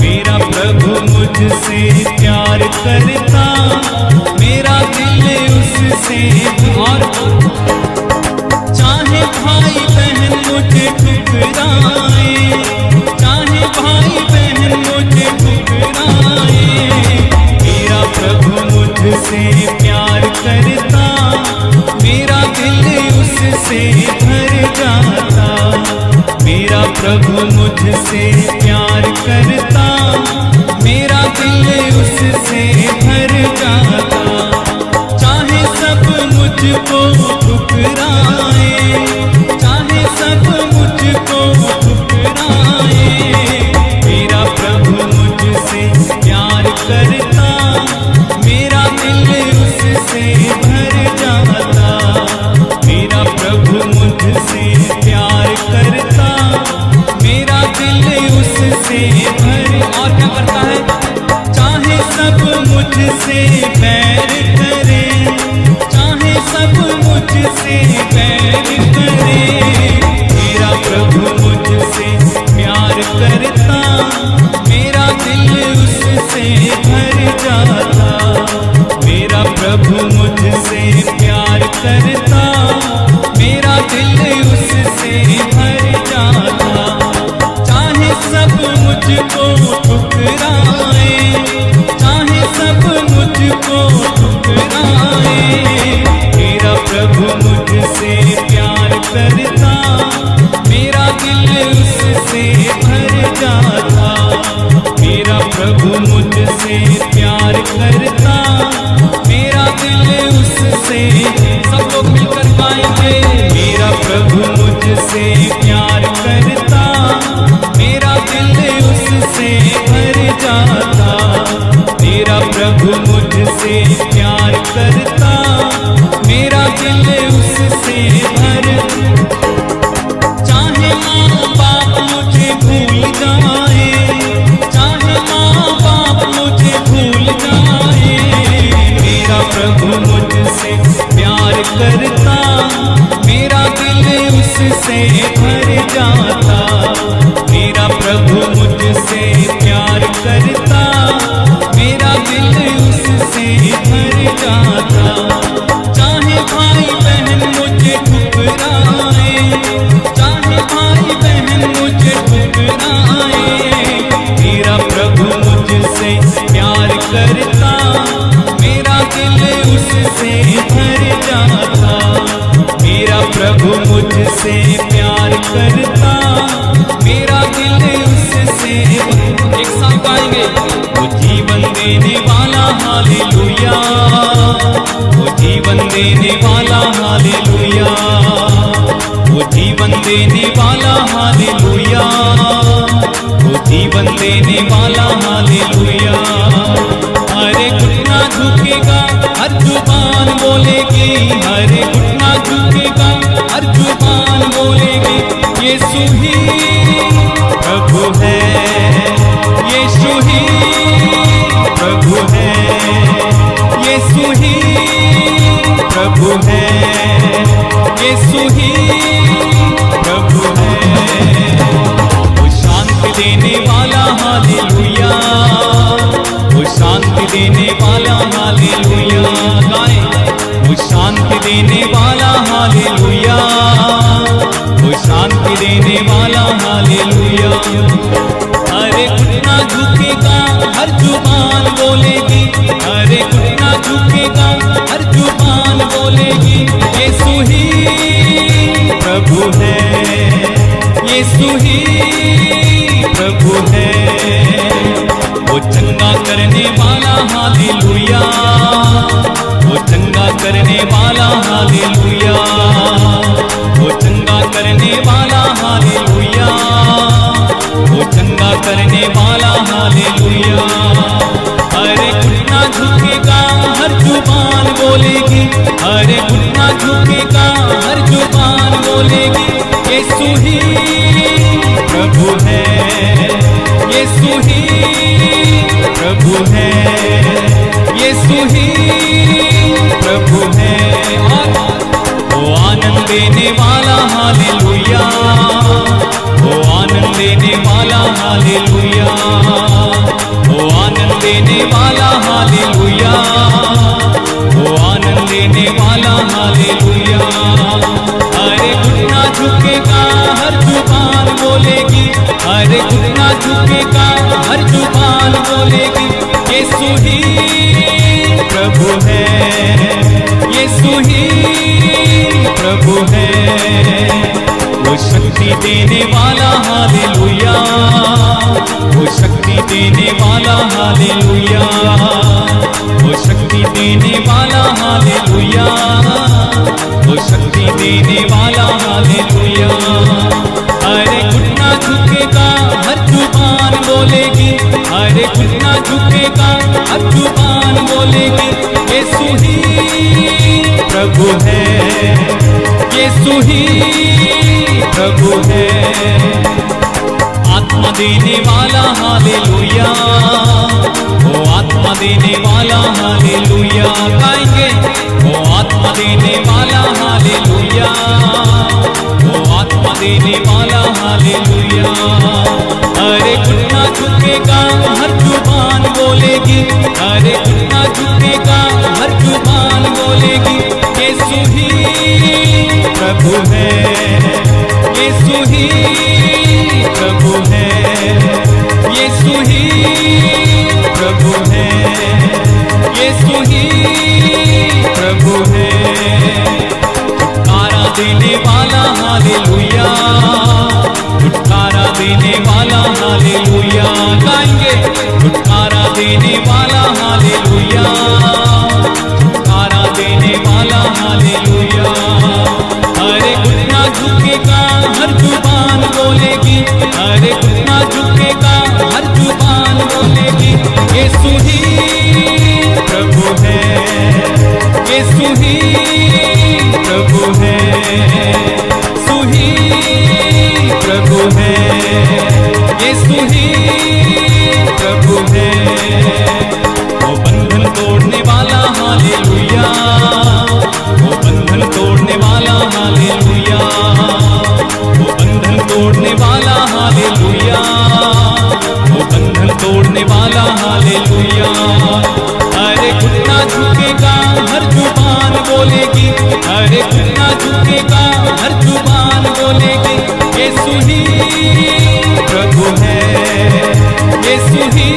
मेरा प्रभु मुझसे प्यार करता, मेरा दिल उससे भर। चाहे भाई बहन मुझे ठुकराए, चाहे भाई बहन मुझे ठुकराए, मेरा प्रभु मुझसे प्यार करता, मेरा दिल उससे भर जाता। मेरा प्रभु मुझसे प्यार करता, मेरा दिल उससे भर जाता। चाहे सब मुझको ठुकराए, चाहे सब मुझको ठुकराए, मेरा प्रभु मुझसे प्यार करता, मेरा दिल उससे भर जाता। मेरा प्रभु मुझसे प्यार करता, मेरा दिल उससे भर। और क्या करता है? चाहे सब मुझसे बैर करे, चाहे सब मुझसे बैर करे, मेरा प्रभु मुझसे प्यार करता, मेरा दिल उससे भर जाता। मेरा प्रभु मुझसे प्यार करता, मेरा दिल उससे भर जाता। चाहे सब मुझको ठुकराए, चाहे सब मुझको ठुकराए, मेरा प्रभु मुझसे प्यार करता, मेरा दिल उससे भर जाता। मेरा प्रभु मुझसे प्यार करता, मेरा दिल उससे। सब लोग मिलकर गाएंगे। मेरा प्रभु मुझसे प्यार करता, मेरा दिल उससे भर जाता। मेरा प्रभु मुझसे प्यार करता, मेरा दिल उससे भर। चाहे माँ बाप मुझे भूल जाए, चाहे माँ बाप मुझे भूल जाए, मेरा प्रभु मुझसे प्यार करता, मेरा दिल उससे भर जाता। मेरा प्रभु मुझसे प्यार करता, मेरा दिल उससे भर जाता। चाहे भाई बहन मुझे ठुकराए, चाहे भाई बहन मुझे ठुकराए, मेरा प्रभु मुझसे प्यार करता, मेरा दिल उससे भर जाता। मेरा प्रभु मुझसे प्यार करता, मेरा दिल उससे। एक साथ गाएंगे। वो जीवन देने वाला हालेलुया, वो जीवन देने वाला हालेलुया, वो जीवन देने वाला हालेलुया, वो जीवन देने वाला हालेलुया। हरे घुटना झुकेगा, हर जुबान बोलेगी, हरे घुटना झुकेगा, हर जुबान बोलेगी, यीशु ही प्रभु है, यीशु ही प्रभु है, यीशु ही प्रभु है, यीशु ही प्रभु है। वो शांति देने वाला हालेलुया, वो शांति देने वाला हालेलुया। गाएं। वो शांति देने वाला हालेलुया, वो शांति देने वाला हालेलुया। हरे घुटना झुकेगा, हर जुबान बोलेगी, हरे घुटना झुकेगा, हर जुबान बोलेगी, यीशु ही प्रभु है, यीशु ही प्रभु है। वो चंगा करने वाला हालेलुया, वो चंगा करने वाला हालेलुया, वो चंगा करने वाला हालेलुया। प्रभु है, यीशु ही प्रभु है, यीशु ही प्रभु है। ओ आनंद देने वाला हालेलुया, ओ आनंद देने वाला हालेलुया, ओ आनंद देने वाला हालेलुया, ओ आनंद देने वाला हालेलुया। हरे घुटना झुकेगा हर जुबान बोलेगी, हरे घुटना झुकेगा हर जुबान बोलेगी, यीशु ही प्रभु है, यीशु ही प्रभु है। वो शक्ति देने वाला हालेलुया, वो शक्ति देने वाला हालेलुया, वो शक्ति देने वाला हालेलुया, वो शक्ति देने वाला हालेलुया। हरे घुटना झुकेगा हर जुबान बोलेगी, हरे घुटना झुकेगा हर जुबान बोलेगी, यीशु ही प्रभु है, यीशु ही प्रभु है। आत्मा देने वाला हालेलुया, वो आत्मा देने वाला हालेलुया। गाएंगे वो आत्मा देने वाला हालेलुया, वो आत्मा देने वाला हालेलुया। हरे घुटना झुकेगा हर जुबान बोलेगी, हरे घुटना झुकेगा हर जुबान बोलेगी, यीशु ही प्रभु है, यीशु ही प्रभु है, यीशु ही प्रभु है, यीशु ही प्रभु है। छुटकारा देने वाला हालेलुया, छुटकारा देने वाला हालेलुया। गाएंगे छुटकारा देने वाला हालेलुया, छुटकारा देने वाला हालेलुया। हरे घुटना झुकेगा हर जुबान बोलेगी, हरे घुटना झुकेगा हर जुबान बोलेगी, यीशु ही प्रभु है, यीशु ही प्रभु है, यीशु ही प्रभु है, यीशु ही प्रभु है। वो बंधन तोड़ने वाला हालेलुया, वो बंधन तोड़ने वाला हालेलुया, वो बंधन तोड़ने वाला हालेलुया, वो बंधन तोड़ने वाला हालेलुया। हरे घुटना झुकेगा हर जुबान बोलेगी, हरे घुटना झुकेगा हर जुबान बोलेगी, यीशु ही प्रभु है, यीशु ही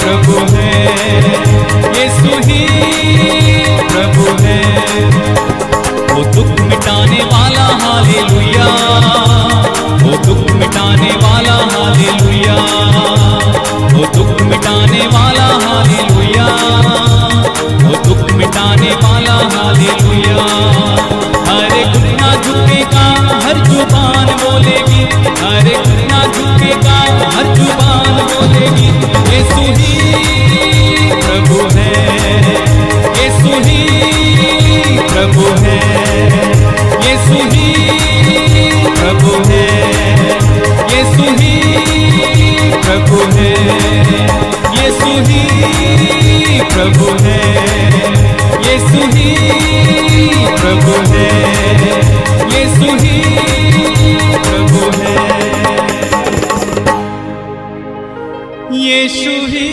प्रभु है, यीशु ही प्रभु है। वो दुख मिटाने वाला हालेलुया, वो दुख मिटाने वाला हालेलुया, वो दुख मिटाने वाला हालेलुया, वो दुख मिटाने वाला हालेलुया। हरे घुटना झुकेगा हर जुबान बोलेगी, हरे घुटना झुकेगा हर जुबान बोलेगी, यीशु ही प्रभु है, यीशु ही प्रभु है, यीशु ही प्रभु है, यीशु ही प्रभु है, यीशु ही प्रभु है, यीशु ही प्रभु है, यीशु ही प्रभु है, यीशु ही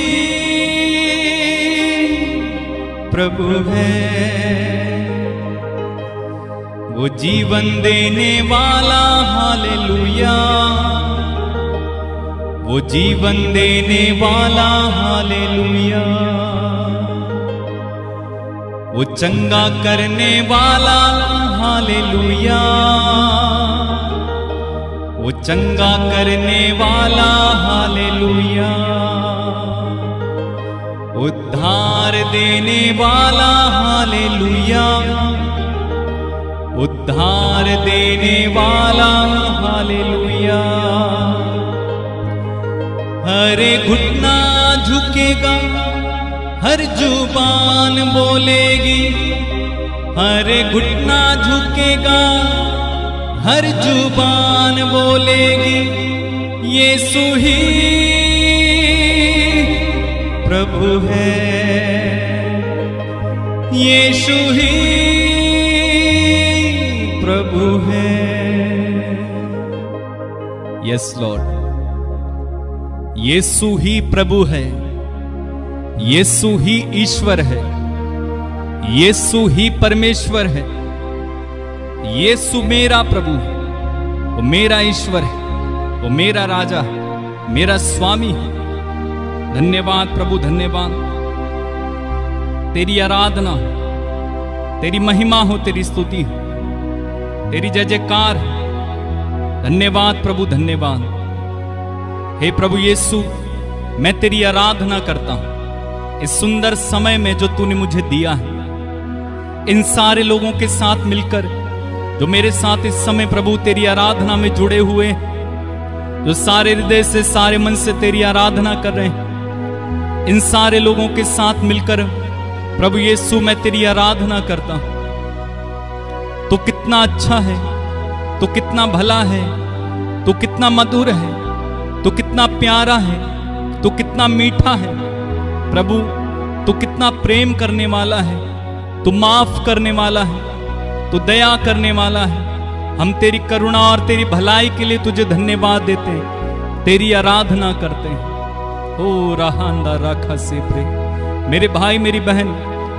प्रभु है। वो जीवन देने वाला हालेलुया, वो जीवन देने वाला हालेलुया, वो चंगा करने वाला हालेलुया, वो चंगा करने वाला हालेलुया, उद्धार देने वाला हालेलुया, उद्धार देने वाला हालेलुया। हरे घुटना झुकेगा, हर जुबान बोलेगी, हरे घुटना झुकेगा, हर जुबान बोलेगी यीशु ही प्रभु है, यीशु ही प्रभु है। यस लॉर्ड, यीशु ही प्रभु है, यीशु ही ईश्वर है, यीशु ही परमेश्वर है। यीशु मेरा प्रभु है, वो मेरा ईश्वर है, वो मेरा राजा है, मेरा स्वामी है। धन्यवाद प्रभु, धन्यवाद। तेरी आराधना, तेरी महिमा हो, तेरी स्तुति हो, तेरी जय जयकार। धन्यवाद प्रभु, धन्यवाद। हे प्रभु यीशु, मैं तेरी आराधना करता हूं इस सुंदर समय में जो तूने मुझे दिया है। इन सारे लोगों के साथ मिलकर जो मेरे साथ इस समय प्रभु तेरी आराधना में जुड़े हुए, जो सारे हृदय से सारे मन से तेरी आराधना कर रहे हैं, इन सारे लोगों के साथ मिलकर प्रभु यीशु मैं तेरी आराधना करता हूं। तू कितना अच्छा है, तू कितना भला है, तू कितना मधुर है, तू कितना प्यारा है, तू कितना मीठा है। प्रभु तू कितना प्रेम करने वाला है, तू माफ करने वाला है, तू दया करने वाला है। हम तेरी करुणा और तेरी भलाई के लिए तुझे धन्यवाद देते हैं, तेरी आराधना करते हैं। ओ राहांदा राखा से प्रे, मेरे भाई मेरी बहन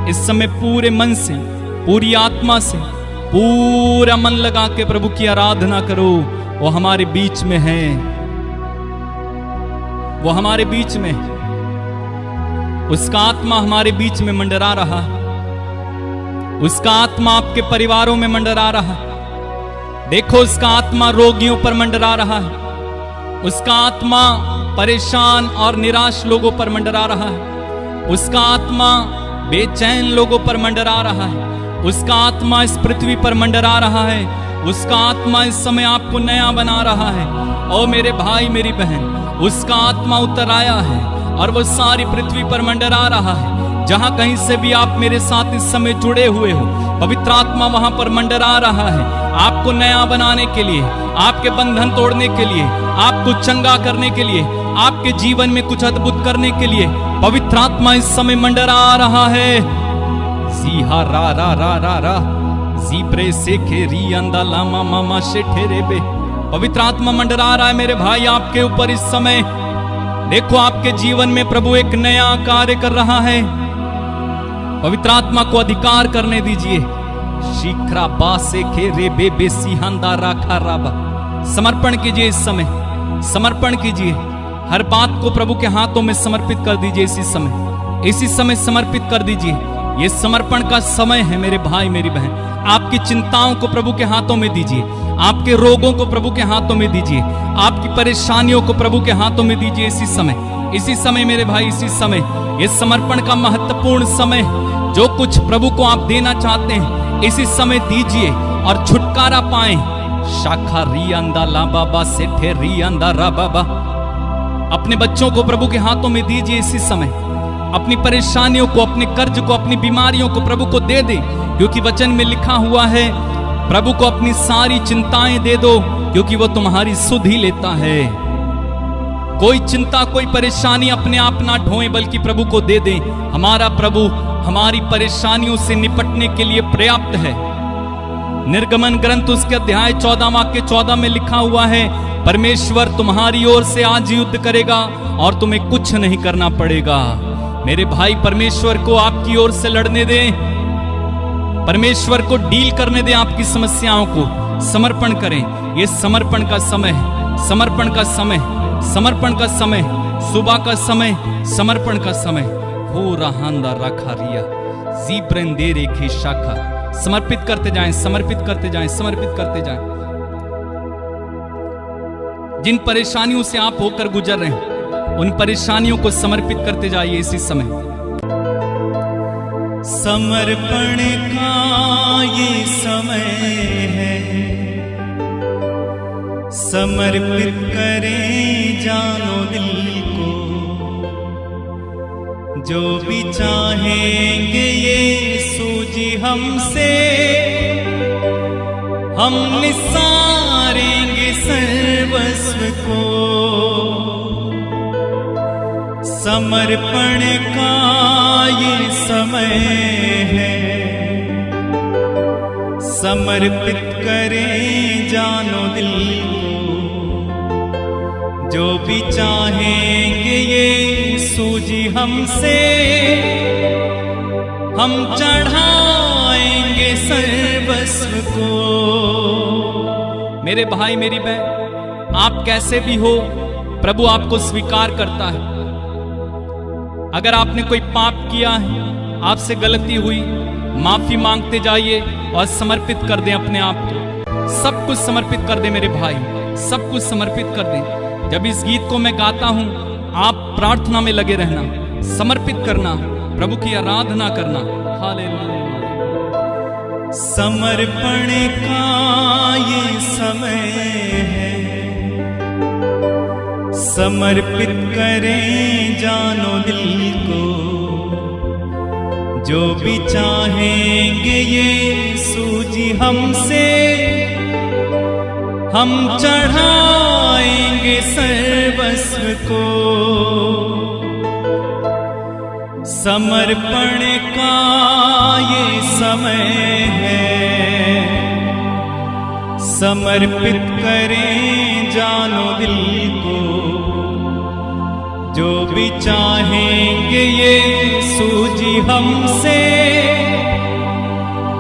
इस समय पूरे मन से, पूरी आत्मा से, पूरा मन लगा के प्रभु की आराधना करो। वो हमारे बीच में है, वो हमारे बीच में है। उसका आत्मा हमारे बीच में मंडरा रहा है, उसका आत्मा आपके परिवारों में मंडरा रहा है। देखो उसका आत्मा रोगियों पर मंडरा रहा है, उसका आत्मा परेशान और निराश लोगों पर मंडरा रहा है, उसका आत्मा बेचैन लोगों पर मंडरा रहा है, उसका आत्मा इस पृथ्वी पर मंडरा रहा है, उसका आत्मा इस समय आपको नया बना रहा है। ओ मेरे भाई मेरी बहन, उसका आत्मा उतर आया है और वो सारी पृथ्वी पर मंडरा रहा है। जहां कहीं से भी आप मेरे साथ इस समय जुड़े हुए हो, पवित्र आत्मा वहां पर मंडरा रहा है, आपको नया बनाने के लिए, आपके बंधन तोड़ने के लिए, आपको चंगा करने के लिए, आपके जीवन में कुछ अद्भुत करने के लिए पवित्र आत्मा इस समय मंडरा रहा है। जी हा रा रा रा रा रा जी प्रे से खेरी अंदा लामा मामा से ठेरे बे। पवित्र आत्मा मंडरा रहा है मेरे भाई आपके ऊपर इस समय। देखो आपके जीवन में प्रभु एक नया कार्य कर रहा है। पवित्र आत्मा को अधिकार करने दीजिए। शीघ्रा बासे खेरे बे बे सिहांदा राखा राबा। समर्पण कीजिए इस समय, समर्पण कीजिए। हर बात को प्रभु के हाथों में समर्पित कर दीजिए। इसी समय समर्पित कर दीजिए। ये समर्पण का समय है मेरे भाई मेरी बहन। आपकी चिंताओं को प्रभु के हाथों में दीजिए, आपके रोगों को प्रभु के हाथों में दीजिए, आपकी परेशानियों को प्रभु के हाथों में दीजिए। इसी समय मेरे भाई, इसी समय ये समर्पण का महत्वपूर्ण समय, जो कुछ प्रभु को आप देना चाहते हैं इसी समय दीजिए और छुटकारा पाएं। शाखा री अंदा ला बाबा से ठे री अंदा रा बाबा। अपने बच्चों को प्रभु के हाथों में दीजिए इसी समय। अपनी परेशानियों को, अपने कर्ज को, अपनी बीमारियों को प्रभु को दे दे, क्योंकि वचन में लिखा हुआ है प्रभु को अपनी सारी चिंताएं दे दो, क्योंकि वो तुम्हारी सुध ही लेता है। कोई चिंता, कोई परेशानी अपने आप ना ढोएं, बल्कि प्रभु को दे दें। हमारा प्रभु हमारी परेशानियों से निपटने के लिए पर्याप्त है। निर्गमन ग्रंथ उसके अध्याय 14 वाक्य 14 में लिखा हुआ है, परमेश्वर तुम्हारी ओर से आज युद्ध करेगा और तुम्हें कुछ नहीं करना पड़ेगा। मेरे भाई, परमेश्वर को आपकी ओर से लड़ने दें, परमेश्वर को डील करने दें। आपकी समस्याओं को समर्पण करें। यह समर्पण का समय है, समर्पण का समय, समर्पण का समय, सुबह का समय, समर्पण का समय। हो रहांदा रखा रिया जी ब्रेंदे रेखी शाखा। समर्पित करते जाएं, समर्पित करते जाएं, समर्पित करते जाएं। जिन परेशानियों से आप होकर गुजर रहे हैं उन परेशानियों को समर्पित करते जाइए इसी समय। समर्पण का ये समय है, समर्पित करें जानो दिल को। जो भी चाहेंगे ये सूझी हमसे, हम निसारेंगे सर्वस्व को, समर्पण का ये समय है, समर्पित करें जानो दिल को, जो भी चाहेंगे ये सूजी हमसे, हम चढ़ाएंगे सर्वस्व को। मेरे भाई मेरी बहन, आप कैसे भी हो प्रभु आपको स्वीकार करता है। अगर आपने कोई पाप किया है, आपसे गलती हुई, माफी मांगते जाइए और समर्पित कर दें अपने आप को। सब कुछ समर्पित कर दें मेरे भाई, सब कुछ समर्पित कर दें। जब इस गीत को मैं गाता हूं, आप प्रार्थना में लगे रहना, समर्पित करना, प्रभु की आराधना करना। हालेलुया। समर्पण का ये समय है, समर्पित करें जानो दिल को, जो भी चाहेंगे ये सूजी हमसे, हम चढ़ाएंगे सर्वस्व को। समर्पण का ये समय है, समर्पित करें जानो दिल को, जो भी चाहेंगे ये सूजी हमसे,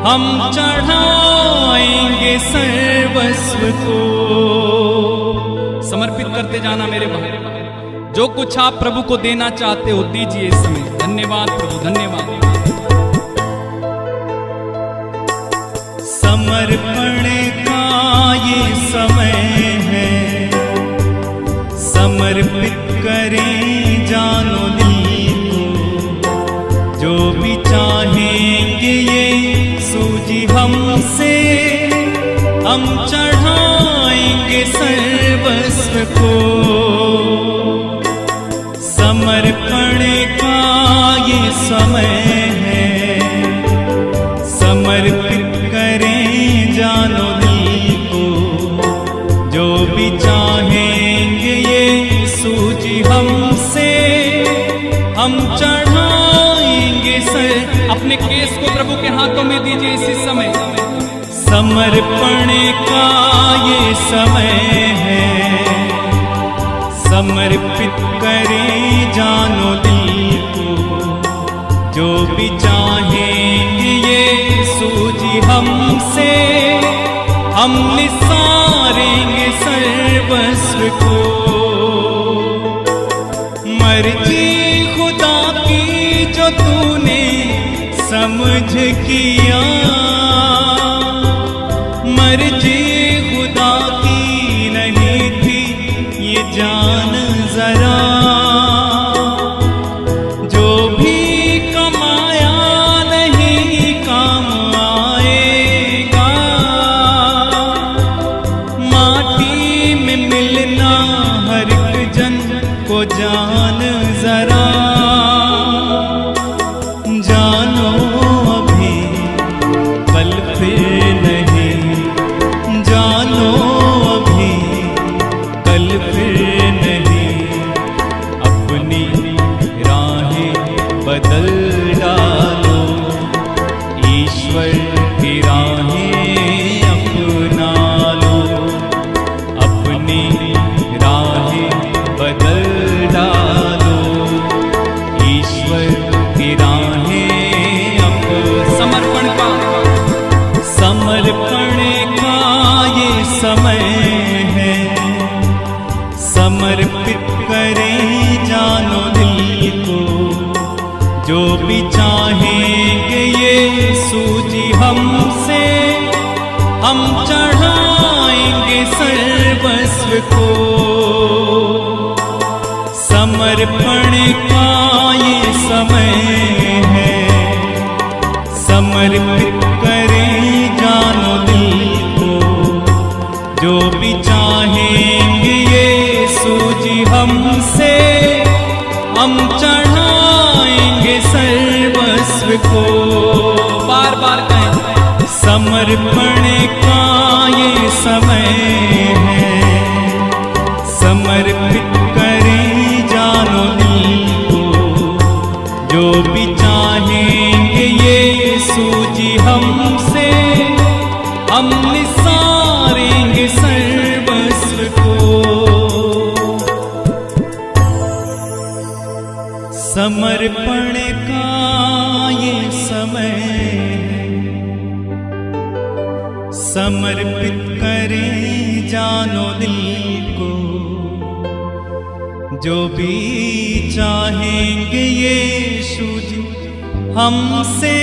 हम चढ़ाएंगे सर्वस्व को। समर्पित करते जाना मेरे भाई। जो कुछ आप प्रभु को देना चाहते हो दीजिए इस समय। धन्यवाद प्रभु, धन्यवाद। समर्पण का ये समय है, समर्पित करें जानो दिल को, जो भी चाहेंगे ये सूजी हमसे, हम चढ़ाएंगे सर्वस्व को। समर्पण का ये समय है, समर्पित करें जानो दिल को, जो भी चाहेंगे ये सूजी हमसे, हम चढ़ाएंगे सर। अपने केस को प्रभु के हाथों में दीजिए इसी समय। समर्पण का ये समय है, समर्पित करें जानो दिल को, जो भी चाहेंगे ये सूजी हमसे, हम निसारेंगे सर्वस्व को। मर्जी खुदा की जो तूने समझ किया, मर्जी खुदा की नहीं थी ये जान जरा, जो भी कमाया नहीं काम आएगा, माटी में मिलना हर एक जन को जान जरा। जानो अभी कल फिर नहीं, जानो अभी कल फिर नहीं, अपनी राहें बदल डालो, ईश्वर की राहें अपना लो, अपनी राहें बदल डालो, ईश्वर की राहें समर्पण का ये समय है, समर्पित करें जानो दिल को, जो भी चाहेंगे ये सूजी हमसे, हम चढ़ाएंगे सर्वस्व को। समर्पण का ये समय है, समर्पित करें जानो दिल को, जो भी चाहेंगे ये सूजी हमसे, हम चढ़ाएंगे सर्वस्व को। बार बार कहें, समर्पण का ये समय है, समर्पित करें जानो दिल को, जो भी चाहेंगे यीशु जी हमसे, हम निसारेंगे सर्वस्व को। समर्पण का ये समय है, समर्पित करें जानो दिल को, जो भी चाहेंगे यीशु जी हमसे,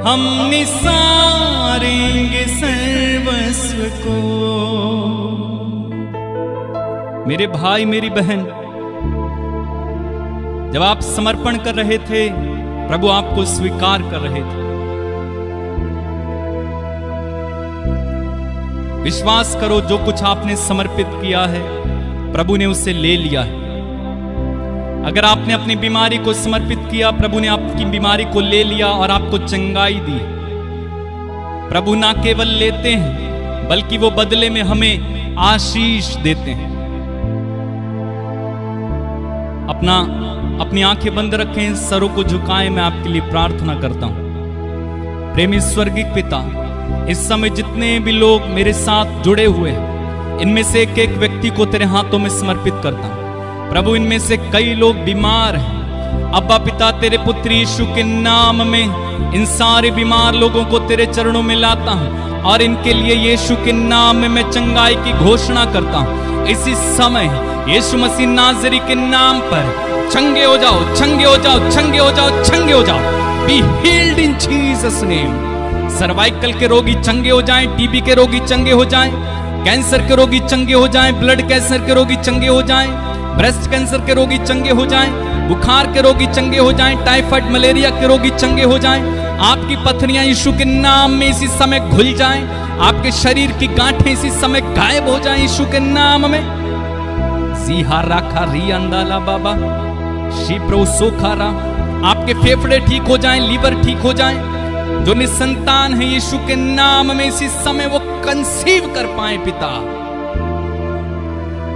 हम निसारेंगे सर्वस्व को। मेरे भाई मेरी बहन, जब आप समर्पण कर रहे थे, प्रभु आपको स्वीकार कर रहे थे। विश्वास करो, जो कुछ आपने समर्पित किया है, प्रभु ने उसे ले लिया है। अगर आपने अपनी बीमारी को समर्पित किया, प्रभु ने आपकी बीमारी को ले लिया और आपको चंगाई दी। प्रभु ना केवल लेते हैं, बल्कि वो बदले में हमें आशीष देते हैं। अपनी आंखें बंद रखें, सरों को झुकाएं। मैं आपके लिए प्रार्थना करता हूं। प्रेमी स्वर्गीय पिता, इस समय जितने भी लोग मेरे साथ जुड़े हुए हैं, इनमें से एक एक व्यक्ति को तेरे हाथों में समर्पित करता हूं। प्रभु, इनमें से कई लोग बीमार हैं। अब्बा पिता, तेरे पुत्र यीशु के नाम में इन सारे बीमार लोगों को तेरे चरणों में लाता हूं और इनके लिए यीशु के नाम में मैं चंगाई की घोषणा करता हूं। इसी समय यीशु मसीह नाज़री के नाम पर चंगे हो जाओ, चंगे हो जाओ, चंगे हो जाओ, चंगे हो जाओ। Be healed in Jesus name. Cervical के रोगी चंगे हो जाएं, टीबी के रोगी चंगे हो जाएं, कैंसर के रोगी चंगे हो जाएं, ब्लड कैंसर के रोगी चंगे हो जाएं, ब्रेस्ट कैंसर के रोगी चंगे हो जाएं, बुखार के रोगी चंगे हो जाएं, टाइफाइड मलेरिया के रोगी चंगे हो जाएं। आपकी पथरियां यीशु के नाम में इसी समय खुल जाएं। आपके शरीर की गांठें इसी समय गायब हो जाएं यीशु के नाम में। जीहा राखा री अंदाला बाबा शीप्रो सोखारा। आपके फेफड़े ठीक हो जाएं, लीवर ठीक हो जाएं। जो निसंतान है यीशु के नाम में इसी समय वो कंसीव कर पाए पिता।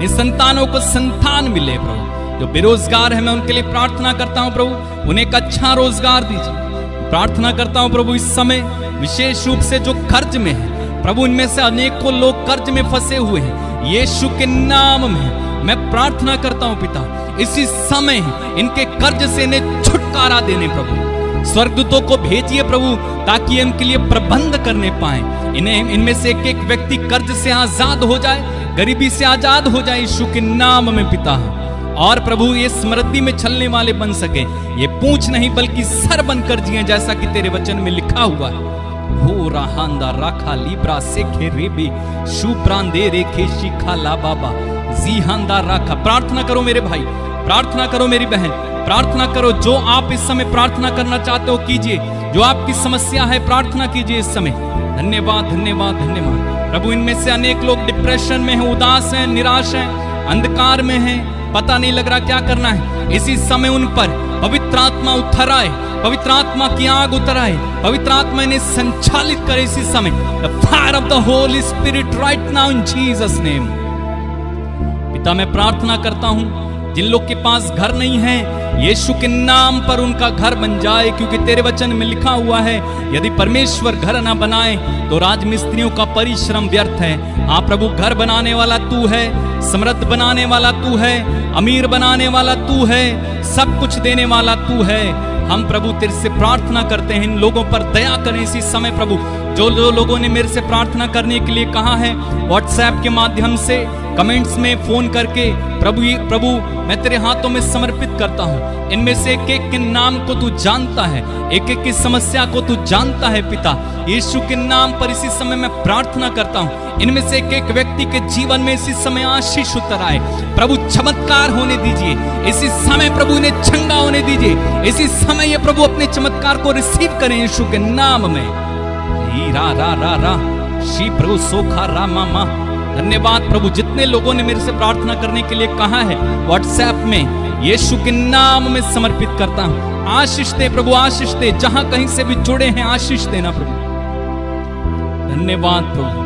निसंतानों को संतान मिले प्रभु। जो बेरोजगार है, मैं उनके लिए प्रार्थना करता हूं प्रभु, उन्हें एक अच्छा रोजगार दीजिए। प्रार्थना करता हूं प्रभु, इस समय विशेष रूप से जो कर्ज में है प्रभु, इनमें से अनेकों लोग कर्ज में फंसे हुए हैं। यीशु के नाम में मैं प्रार्थना करता हूं पिता, इसी समय इनके कर्ज से इन्हें छुटकारा देने प्रभु। स्वर्गदूतों को भेजिए प्रभु, ताकि इनके लिए प्रबंध करने पाए। इनमें से एक एक व्यक्ति कर्ज से आजाद हो जाए, गरीबी से आजाद हो जाए यीशु के नाम में पिता। और प्रभु, ये समृद्धि में चलने वाले बन सके, ये पूंछ नहीं बल्कि सर बनकर जिए, जैसा कि तेरे वचन में लिखा हुआ है। हो राहांदा राखा लीब्रा सेखे रेबी शुप्रांदे रेखे शिखा ला बाबा जीहांदा राखा। प्रार्थना करो मेरे भाई, प्रार्थना करो मेरी बहन, प्रार्थना करो। जो आप इस समय प्रार्थना करना चाहते हो कीजिए। जो आपकी समस्या है प्रार्थना कीजिए इस समय। धन्यवाद धन्यवाद धन्यवाद प्रभु। इनमें से अनेक लोग डिप्रेशन में हैं, उदास हैं, निराश हैं, अंधकार में हैं, पता नहीं लग रहा क्या करना है। इसी समय उन पर पवित्र आत्मा उतर आए, पवित्र आत्मा की आग उतर आए, पवित्र आत्मा इन्हें संचालित करे इसी समय। The fire of the Holi spirit right now in Jesus name. पिता, मैं प्रार्थना करता हूं, जिन लोग के पास घर नहीं है, यीशु के नाम पर उनका घर बन जाए, क्योंकि तेरे वचन में लिखा हुआ है, यदि परमेश्वर घर ना बनाए तो राजमिस्त्रियों का परिश्रम व्यर्थ है। हाँ प्रभु, घर बनाने वाला तू है, समृद्ध बनाने वाला तू है, अमीर बनाने वाला तू है, सब कुछ देने वाला तू है। हम प्रभु तेरे से प्रार्थना करते हैं, इन लोगों पर दया करें इसी समय प्रभु। जो लोगों ने मेरे से प्रार्थना करने के लिए कहा है, व्हाट्सएप के माध्यम से, कमेंट्स में फोन करके, प्रभु मैं तेरे हाथों में समर्पित करता हूं। इनमें से एक एक के नाम को तू जानता है, एक एक की समस्या को तू जानता है पिता। यीशु के नाम पर इसी समय मैं प्रार्थना करता हूं, इनमें से एक एक व्यक्ति के जीवन में इसी समय आशीष उतर आए प्रभु। चमत्कार होने दीजिए इसी समय प्रभु, इन्हें चंगा होने दीजिए इसी समय। ये प्रभु अपने चमत्कार को रिसीव करें यीशु के नाम में। रा रा रा रा शी प्रभु सोखा रा मामा। धन्यवाद प्रभु। जितने लोगों ने मेरे से प्रार्थना करने के लिए कहा है व्हाट्सएप में, यीशु के नाम में समर्पित करता हूं। आशीष दे प्रभु, आशीष दे। जहां कहीं से भी जुड़े हैं आशीष देना प्रभु। धन्यवाद प्रभु,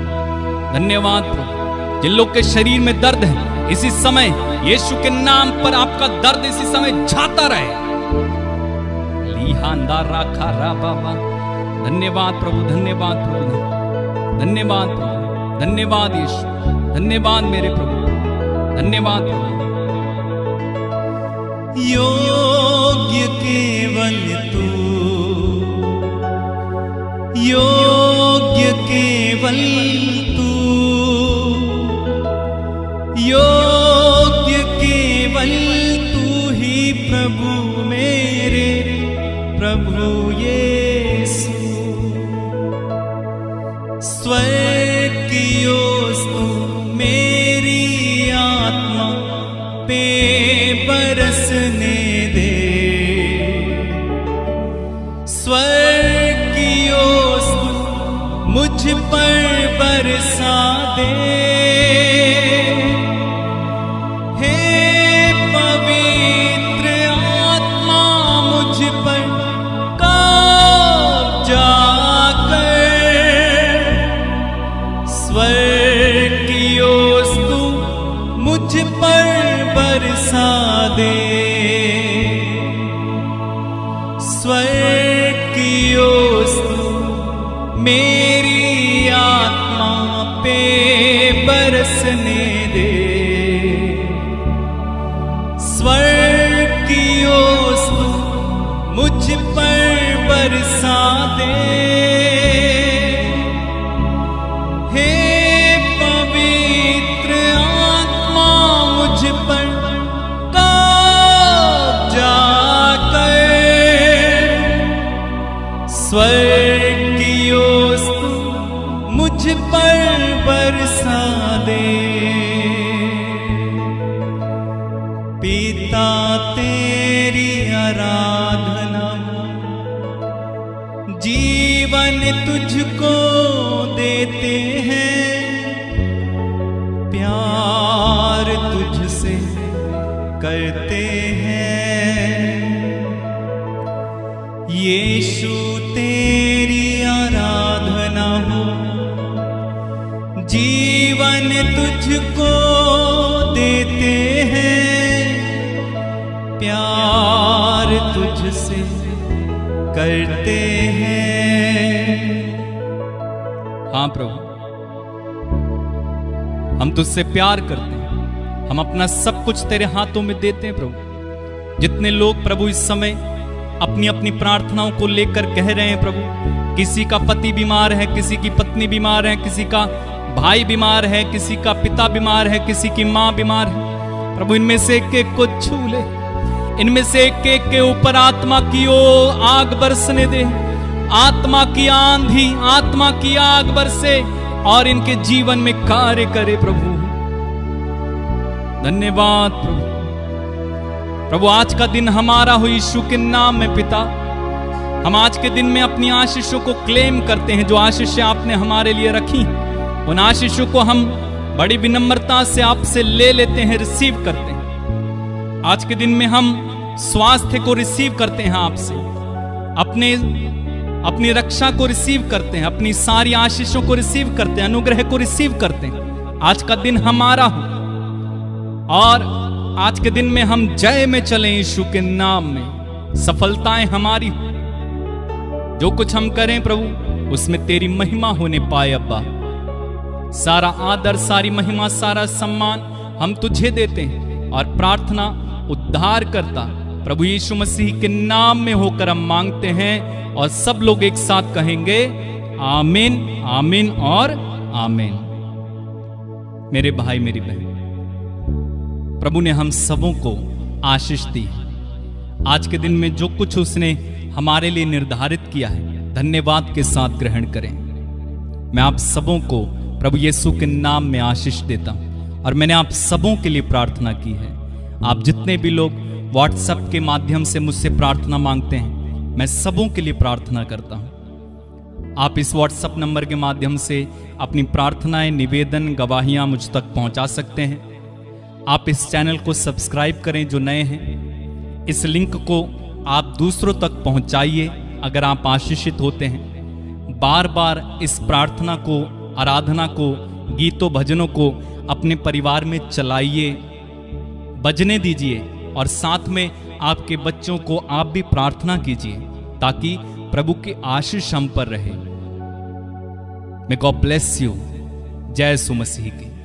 धन्यवाद प्रभु। जिन लोग के शरीर में दर्द है, इसी समय यीशु के नाम पर आपका दर्द इसी समय जाता रहे। लीहांदारा खारा बाबा, धन्यवाद प्रभु, धन्यवाद प्रभु, धन्यवाद प्रभु, धन्यवाद यीशु, धन्यवाद मेरे प्रभु, धन्यवाद प्रभु। योग्य केवल तू, योग्य केवल तू, योग्य केवल तू ही प्रभु मेरे प्रभु यीशु। स्वर्ग की ओस तू मेरी आत्मा पे बरसने दे, स्वर्ग की ओस तू मुझ पर बरसा दे। हे पवित्र आत्मा मुझ पर कब्जा कर, स्वर्ग की ओस तू मुझ पर बरसा दे, स्वर्ग की ओस तू मेरी आत्मा पे बरसने दे, स्वर्ग की ओस तू मुझ पर बरसा दे। हे पवित्र आत्मा मुझ पर कब्जा कर, स्वर्ग की ओस तू मुझ पर बरसा दे। पिता तेरी आराधना जीवन तुझको देते हैं, प्यार तुझसे करते हैं। यीशु तेरी आराधना हो, जीवन तुझको देते हैं, प्यार तुझसे करते हैं। हाँ प्रभु, हम तुझसे प्यार करते हैं, हम अपना सब कुछ तेरे हाथों में देते हैं प्रभु। जितने लोग प्रभु इस समय अपनी अपनी प्रार्थनाओं को लेकर कह रहे हैं प्रभु, किसी का पति बीमार है, किसी की पत्नी बीमार है, किसी का भाई बीमार है, किसी का पिता बीमार है, किसी की माँ बीमार है प्रभु, इनमें से एक एक को छू ले, इनमें से एक एक के ऊपर आत्मा की ओ आग बरसने दे, आत्मा की आंधी, आत्मा की आग बरसे और इनके जीवन में कार्य करे प्रभु। धन्यवाद प्रभु। प्रभु आज का दिन हमारा हो यीशु के नाम में पिता, हम आज के दिन में अपनी आशीषों को क्लेम करते हैं, जो आशीषें आपने हमारे लिए रखी, उन आशीषों को हम बड़ी विनम्रता से आपसे ले लेते हैं, रिसीव करते हैं। आज के दिन में हम स्वास्थ्य को रिसीव करते हैं आपसे, अपनी रक्षा को रिसीव करते हैं, अपनी सारी आशीषों को रिसीव करते हैं, अनुग्रह को रिसीव करते हैं। आज का दिन हमारा हो और आज के दिन में हम जय में चलें यीशु के नाम में, सफलताएं हमारी हो। जो कुछ हम करें प्रभु उसमें तेरी महिमा होने पाए अब्बा। सारा आदर, सारी महिमा, सारा सम्मान हम तुझे देते हैं और प्रार्थना उद्धार करता प्रभु यीशु मसीह के नाम में होकर हम मांगते हैं और सब लोग एक साथ कहेंगे आमीन, आमीन और आमीन। मेरे भाई मेरी बहन, प्रभु ने हम सबों को आशीष दी। आज के दिन में जो कुछ उसने हमारे लिए निर्धारित किया है, धन्यवाद के साथ ग्रहण करें। मैं आप सबों को प्रभु यीशु के नाम में आशीष देता हूं और मैंने आप सबों के लिए प्रार्थना की है। आप जितने भी लोग व्हाट्सएप के माध्यम से मुझसे प्रार्थना मांगते हैं, मैं सबों के लिए प्रार्थना करता हूं। आप इस व्हाट्सएप नंबर के माध्यम से अपनी प्रार्थनाएं, निवेदन, गवाहियां मुझ तक पहुंचा सकते हैं। आप इस चैनल को सब्सक्राइब करें जो नए हैं, इस लिंक को आप दूसरों तक पहुंचाइए अगर आप आशीषित होते हैं। बार बार इस प्रार्थना को, आराधना को, गीतों भजनों को अपने परिवार में चलाइए, बजने दीजिए और साथ में आपके बच्चों को आप भी प्रार्थना कीजिए ताकि प्रभु की आशीष हम पर रहे। May God bless you. जय यीशु मसीह की।